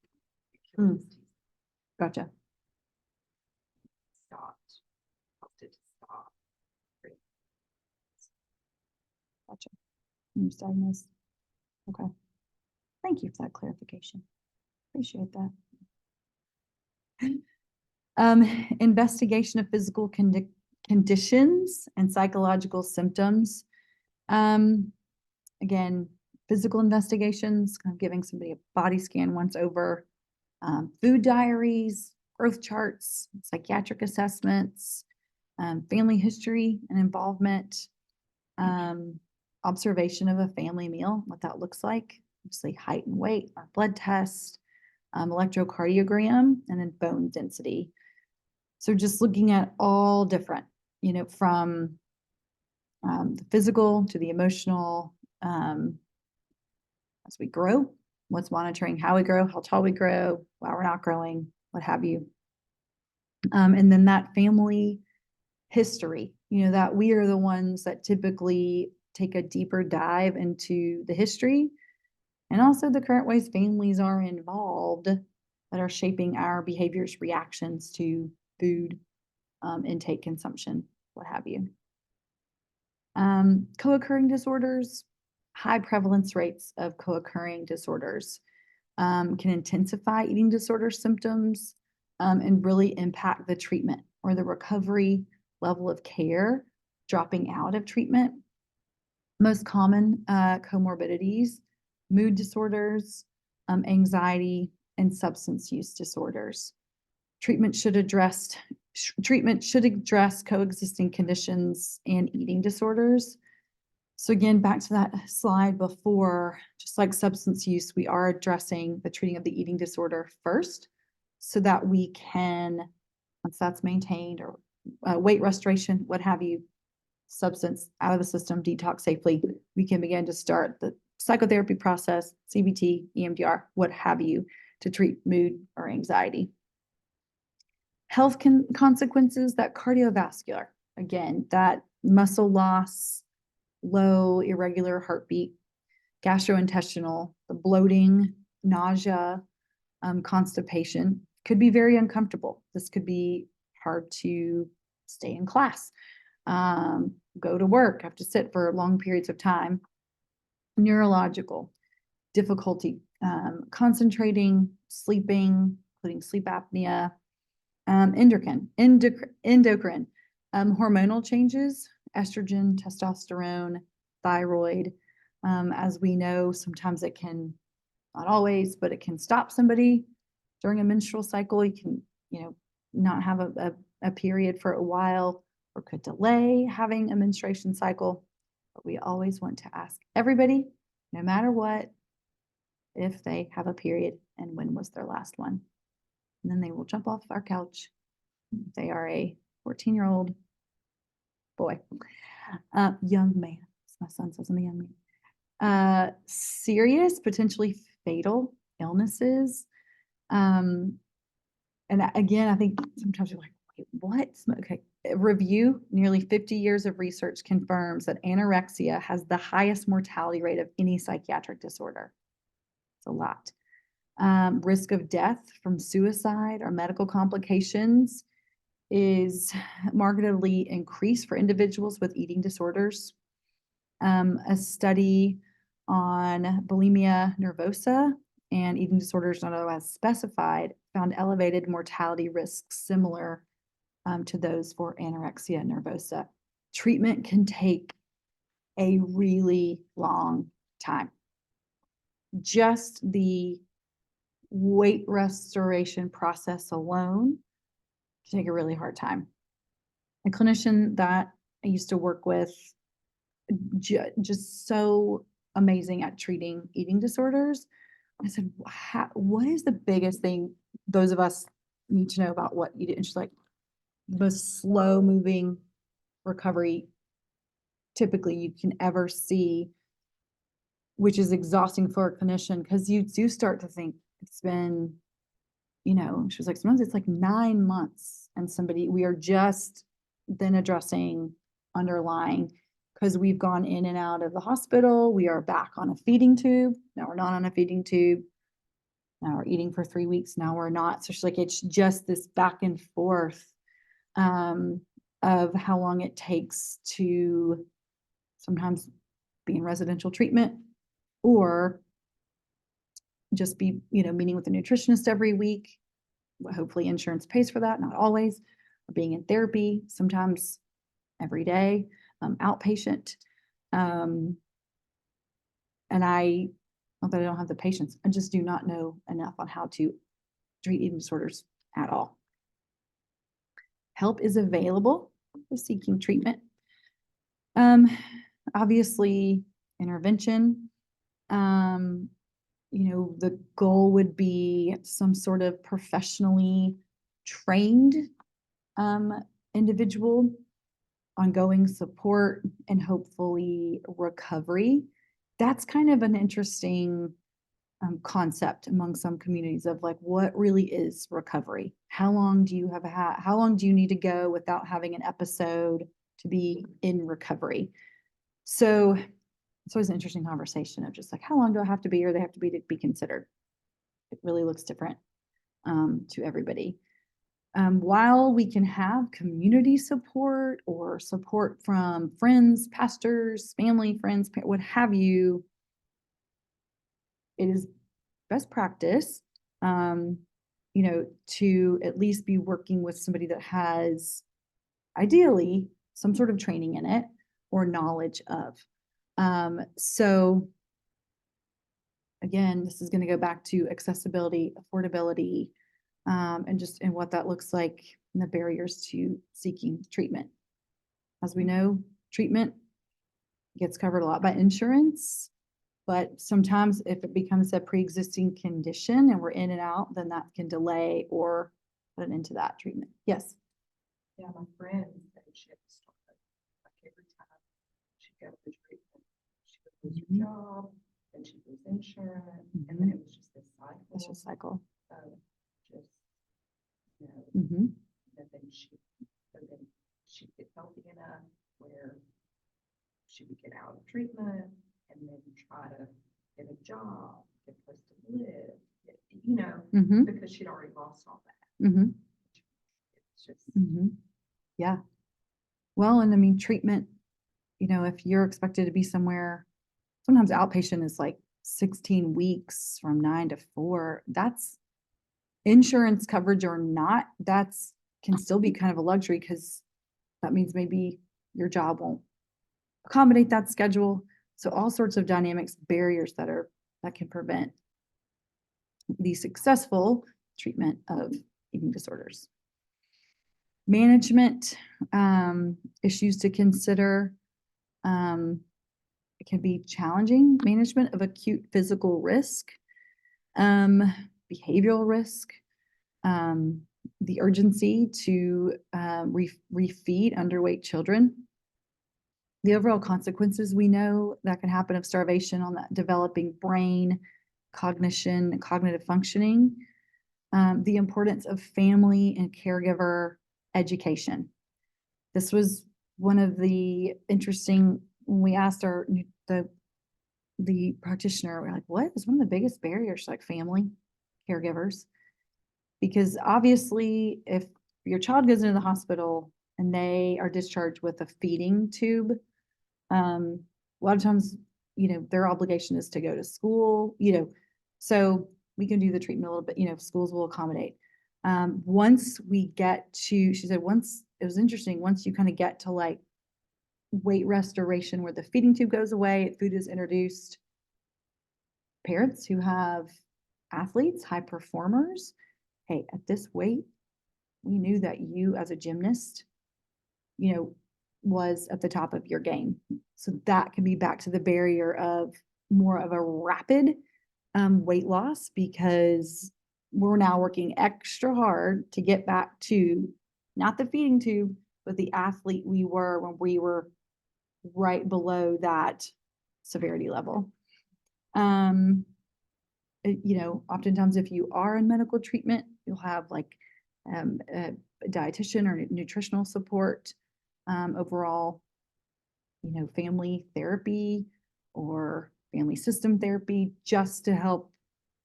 that killed his teeth. Gotcha. Stopped. Helped it to stop. Gotcha. He was diagnosed. Okay. Thank you for that clarification. Appreciate that. Investigation of physical conditions and psychological symptoms. Again, physical investigations, kind of giving somebody a body scan once over, food diaries, growth charts, psychiatric assessments, family history and involvement, observation of a family meal, what that looks like, obviously height and weight, our blood test, electrocardiogram, and then bone density. So just looking at all different, from the physical to the emotional, as we grow, what's monitoring how we grow, how tall we grow, why we're not growing, what have you. And then that family history, that we are the ones that typically take a deeper dive into the history and also the current ways families are involved that are shaping our behaviors, reactions to food, intake, consumption, what have you. Co-occurring disorders, high prevalence rates of co-occurring disorders can intensify eating disorder symptoms and really impact the treatment or the recovery level of care, dropping out of treatment. Most common comorbidities, mood disorders, anxiety, and substance use disorders. Treatment should address coexisting conditions and eating disorders. So again, back to that slide before, just like substance use, we are addressing the treating of the eating disorder first so that we can, once that's maintained, or weight restoration, what have you, substance out of the system, detox safely, we can begin to start the psychotherapy process, CBT, EMDR, what have you, to treat mood or anxiety. Health consequences, that cardiovascular, again, that muscle loss, low irregular heartbeat, gastrointestinal, the bloating, nausea, constipation could be very uncomfortable. This could be hard to stay in class, go to work, have to sit for long periods of time. Neurological difficulty, concentrating, sleeping, including sleep apnea, endocrine, hormonal changes, estrogen, testosterone, thyroid. As we know, sometimes it can, not always, but it can stop somebody during a menstrual cycle. You can, not have a period for a while, or could delay having a menstruation cycle. But we always want to ask everybody, no matter what, if they have a period and when was their last one. And then they will jump off our couch. If they are a 14-year-old boy, young man, as my son says, I'm a young man. Serious, potentially fatal illnesses. And again, I think sometimes you're like, wait, what? Okay. Review, nearly 50 years of research confirms that anorexia has the highest mortality rate of any psychiatric disorder. It's a lot. Risk of death from suicide or medical complications is markedly increased for individuals with eating disorders. A study on bulimia nervosa and eating disorders not otherwise specified found elevated mortality risks similar to those for anorexia nervosa. Treatment can take a really long time. Just the weight restoration process alone can take a really hard time. A clinician that I used to work with, just so amazing at treating eating disorders. I said, what is the biggest thing those of us need to know about what you do? And she's like, the slow moving recovery typically you can ever see, which is exhausting for a clinician, because you do start to think it's been, she was like, sometimes it's like 9 months and we are just then addressing underlying, because we've gone in and out of the hospital. We are back on a feeding tube. Now we're not on a feeding tube. Now we're eating for 3 weeks. Now we're not. So she's like, it's just this back and forth of how long it takes to sometimes be in residential treatment, or just be, meeting with a nutritionist every week. Hopefully insurance pays for that, not always. Or being in therapy, sometimes every day, outpatient. And not that I don't have the patience, I just do not know enough on how to treat eating disorders at all. Help is available for seeking treatment. Obviously, intervention. The goal would be some sort of professionally trained individual, ongoing support, and hopefully recovery. That's kind of an interesting concept among some communities of like, what really is recovery? How long do you how long do you need to go without having an episode to be in recovery? So it's always an interesting conversation of just like, how long do I have to be, or they have to be considered? It really looks different to everybody. While we can have community support or support from friends, pastors, family, friends, what have you, it is best practice, to at least be working with somebody that has ideally some sort of training in it or knowledge of. So again, this is going to go back to accessibility, affordability, and what that looks like, and the barriers to seeking treatment. As we know, treatment gets covered a lot by insurance, but sometimes if it becomes a pre-existing condition and we're in and out, then that can delay or put an end to that treatment. Yes. Yeah, my friend said she had to start like every time she got the treatment, she would lose her job, and she'd lose insurance, and then it was just this cycle. It's just cycle. Of just, Mm-hmm. and then she'd get healthy enough where she would get out of treatment and then try to get a job, get a place to live, Mm-hmm. because she'd already lost all that. Mm-hmm. It's just, Mm-hmm. Yeah. Well, and I mean, treatment, if you're expected to be somewhere, sometimes outpatient is like 16 weeks from 9 to 4. That's insurance coverage or not, that's can still be kind of a luxury because that means maybe your job won't accommodate that schedule. So all sorts of dynamics, barriers that can prevent the successful treatment of eating disorders. Management issues to consider. It can be challenging management of acute physical risk, behavioral risk, the urgency to refeed underweight children. The overall consequences we know that can happen of starvation on that developing brain, cognition, and cognitive functioning. The importance of family and caregiver education. This was one of the interesting, when we asked the practitioner, we're like, what is one of the biggest barriers to like family caregivers? Because obviously if your child goes into the hospital and they are discharged with a feeding tube, a lot of times, their obligation is to go to school, so we can do the treatment a little bit, schools will accommodate. Once we get to, she said, once it was interesting, once you kind of get to like weight restoration where the feeding tube goes away, food is introduced, parents who have athletes, high performers, hey, at this weight, we knew that you as a gymnast, was at the top of your game. So that can be back to the barrier of more of a rapid weight loss because we're now working extra hard to get back to not the feeding tube, but the athlete we were when we were right below that severity level. Oftentimes if you are in medical treatment, you'll have like a dietitian or nutritional support, overall, family therapy or family system therapy, just to help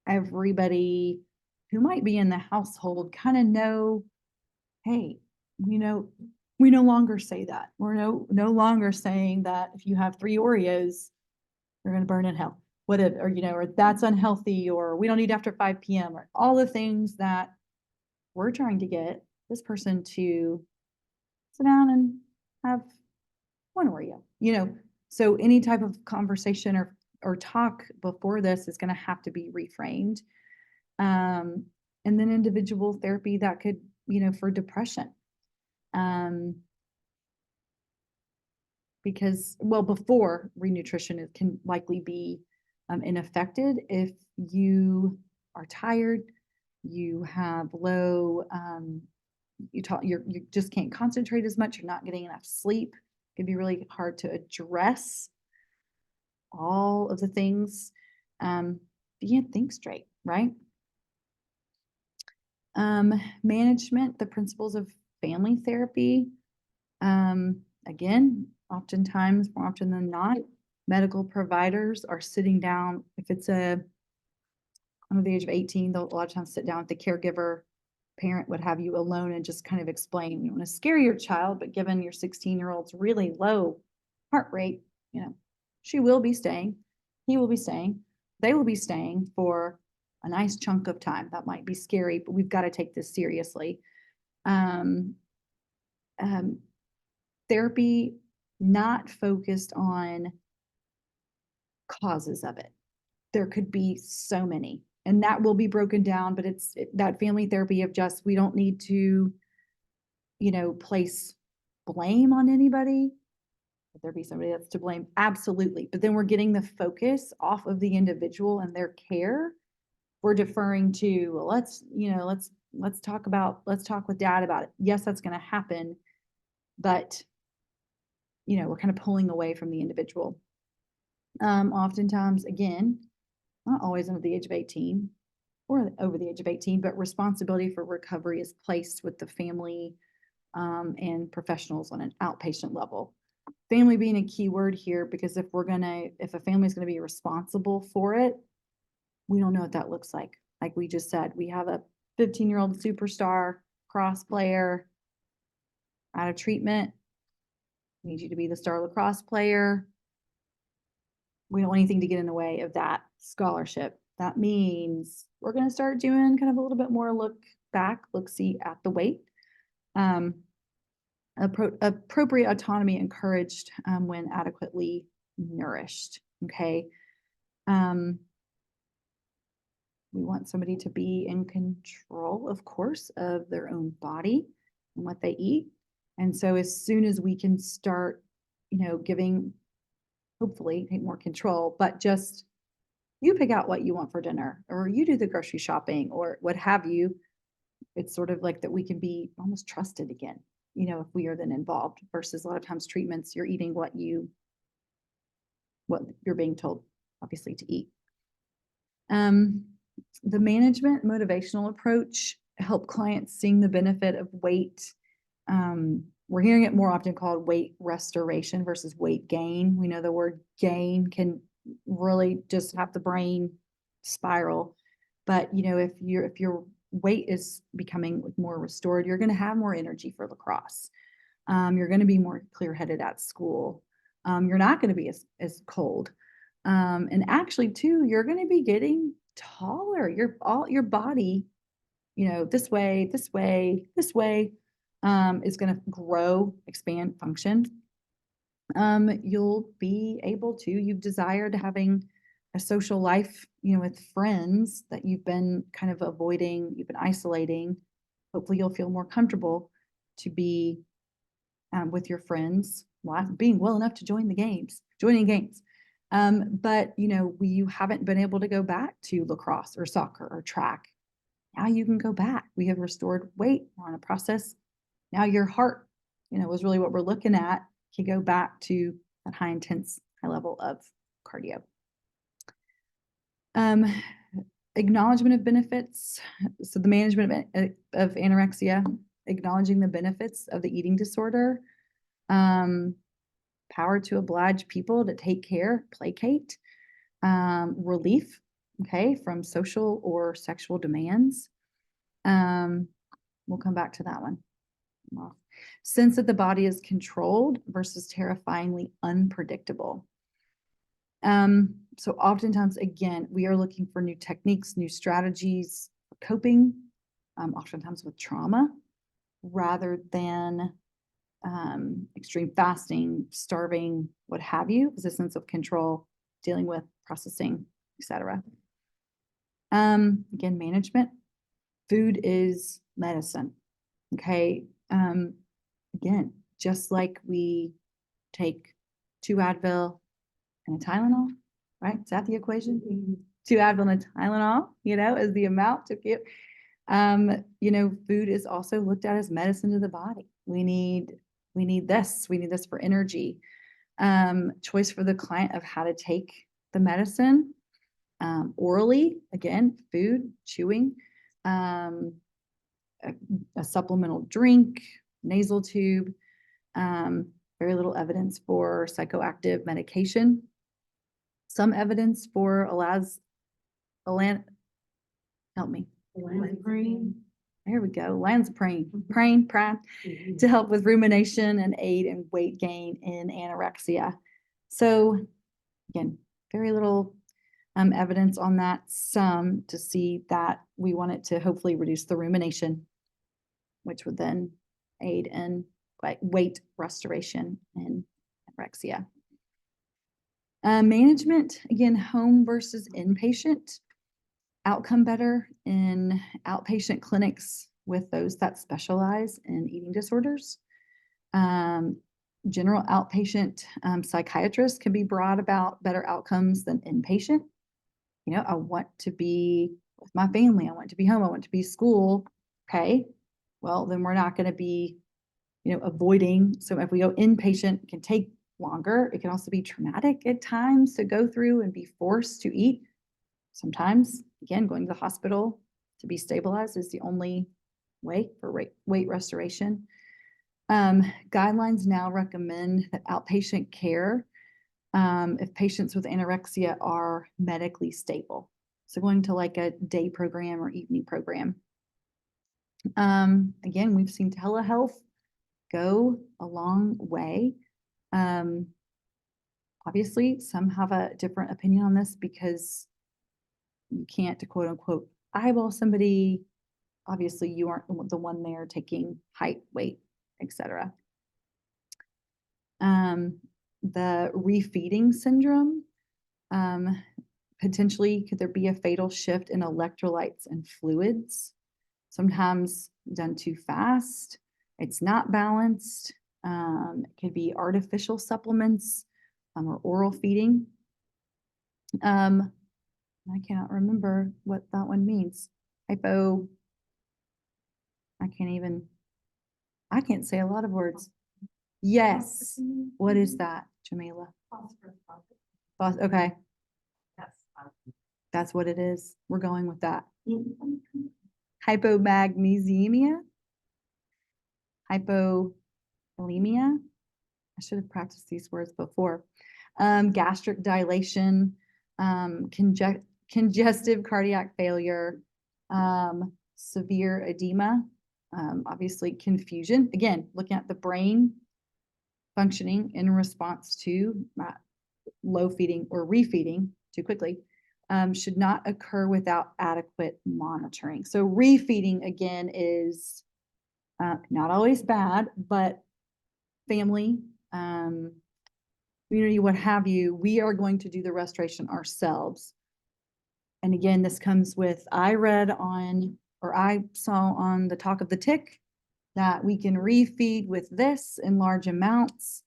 everybody who might be in the household kind of know, hey, we no longer say that. We're no longer saying that if you have 3 Oreos, you're going to burn in hell. Or that's unhealthy, or we don't eat after 5 p.m. or all the things that we're trying to get this person to sit down and have 1 Oreo, so any type of conversation or talk before this is going to have to be reframed. And then individual therapy that could, for depression. Because, before renutrition, it can likely be ineffective if you are tired, you have low, you just can't concentrate as much, you're not getting enough sleep. It can be really hard to address all of the things. You can't think straight, right? Management, the principles of family therapy. Again, oftentimes, more often than not, medical providers are sitting down. If it's under the age of 18, they'll a lot of times sit down with the caregiver. Parent would have you alone and just kind of explain, you don't want to scare your child, but given your 16-year-old's really low heart rate, she will be staying, he will be staying, they will be staying for a nice chunk of time. That might be scary, but we've got to take this seriously. Therapy not focused on causes of it. There could be so many, and that will be broken down, but it's that family therapy of just, we don't need to, place blame on anybody. Could there be somebody that's to blame? Absolutely. But then we're getting the focus off of the individual and their care. We're deferring to, well, let's talk with dad about it. Yes, that's going to happen, but we're kind of pulling away from the individual. Oftentimes, again, not always under the age of 18 or over the age of 18, but responsibility for recovery is placed with the family and professionals on an outpatient level. Family being a key word here, because if a family is going to be responsible for it, we don't know what that looks like. Like we just said, we have a 15-year-old superstar cross player out of treatment. We need you to be the star lacrosse player. We don't want anything to get in the way of that scholarship. That means we're going to start doing kind of a little bit more look-see at the weight. Appropriate autonomy encouraged when adequately nourished. Okay. We want somebody to be in control, of course, of their own body and what they eat. And so as soon as we can start, giving, hopefully take more control, but just you pick out what you want for dinner, or you do the grocery shopping, or what have you. It's sort of like that we can be almost trusted again, if we are then involved, versus a lot of times treatments, you're eating what you're being told, obviously, to eat. The management motivational approach help clients seeing the benefit of weight. We're hearing it more often called weight restoration versus weight gain. We know the word gain can really just have the brain spiral. But if your weight is becoming more restored, you're going to have more energy for lacrosse. You're going to be more clear-headed at school. You're not going to be as cold. And actually too, you're going to be getting taller. Your body, this way, is going to grow, expand, function. You'll be able to, you've desired having a social life, with friends that you've been kind of avoiding, you've been isolating. Hopefully you'll feel more comfortable to be with your friends, being well enough to joining games. But you haven't been able to go back to lacrosse or soccer or track. Now you can go back. We have restored weight. We're on a process. Now your heart, is really what we're looking at. Can go back to that high intense, high level of cardio. Acknowledgement of benefits. So the management of anorexia, acknowledging the benefits of the eating disorder. Power to oblige people to take care, placate. Relief, okay, from social or sexual demands. We'll come back to that one. Sense that the body is controlled versus terrifyingly unpredictable. So oftentimes, again, we are looking for new techniques, new strategies for coping, oftentimes with trauma, rather than extreme fasting, starving, what have you, is a sense of control, dealing with processing, etc. Again, management. Food is medicine. Okay. Again, just like we take 2 Advil and a Tylenol, right? Is that the equation? 2 Advil and a Tylenol, is the amount to give. Food is also looked at as medicine to the body. We need this for energy. Choice for the client of how to take the medicine. Orally, again, food, chewing, a supplemental drink, nasal tube, very little evidence for psychoactive medication. Some evidence for help me. Olanzapine. There we go. Olanzapine, to help with rumination and aid in weight gain in anorexia. So again, very little evidence on that. Some to see that we want it to hopefully reduce the rumination, which would then aid in weight restoration in anorexia. Management, again, home versus inpatient. Outcome better in outpatient clinics with those that specialize in eating disorders. General outpatient psychiatrists can be brought about better outcomes than inpatient. I want to be with my family. I want to be home. I want to be school. Okay. Well, then we're not going to be, avoiding. So if we go inpatient, it can take longer. It can also be traumatic at times to go through and be forced to eat. Sometimes, again, going to the hospital to be stabilized is the only way for weight restoration. Guidelines now recommend that outpatient care if patients with anorexia are medically stable. So going to like a day program or evening program. Again, we've seen telehealth go a long way. Obviously, some have a different opinion on this because You can't quote unquote eyeball somebody. Obviously, you aren't the one there taking height, weight, etc. The refeeding syndrome, potentially could there be a fatal shift in electrolytes and fluids? Sometimes done too fast, it's not balanced. It could be artificial supplements or oral feeding. I cannot remember what that one means. Hypo. I can't say a lot of words. Yes. What is that, Jamila? Phosphorus. Okay, Yes. that's what it is. We're going with that. Hypomagnesemia. Hypovolemia. I should have practiced these words before. Gastric dilation, congestive cardiac failure, severe edema, obviously confusion. Again, looking at the brain functioning in response to low feeding or refeeding too quickly, should not occur without adequate monitoring. So refeeding again is not always bad, but family, community, what have you, we are going to do the restoration ourselves. And again, this comes with, I saw on the Talk of the Tick that we can refeed with this in large amounts.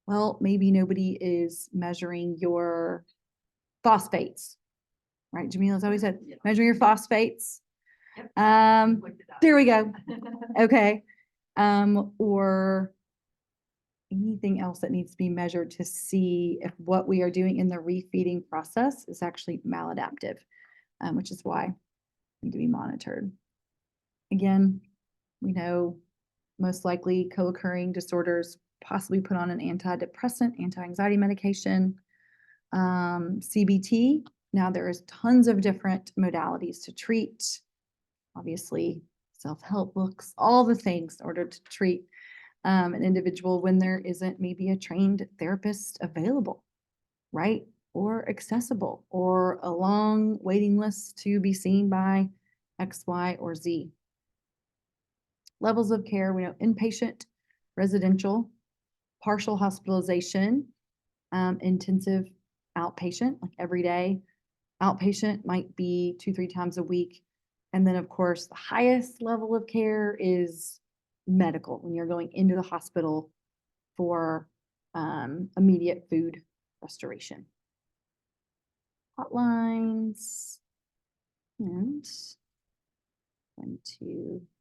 Well, maybe nobody is measuring your phosphates, right? Jamila's always said, measure your phosphates. There we go. Okay. Or anything else that needs to be measured to see if what we are doing in the refeeding process is actually maladaptive, which is why need to be monitored. Again, we know most likely co-occurring disorders, possibly put on an antidepressant, anti-anxiety medication, CBT. Now there is tons of different modalities to treat. Obviously, self-help books, all the things in order to treat an individual when there isn't maybe a trained therapist available, right? Or accessible, or a long waiting list to be seen by X, Y, or Z. Levels of care, we know inpatient, residential, partial hospitalization, intensive outpatient, like every day. Outpatient might be 2-3 times a week. And then of course, the highest level of care is medical, when you're going into the hospital for immediate food restoration. Hotlines and going to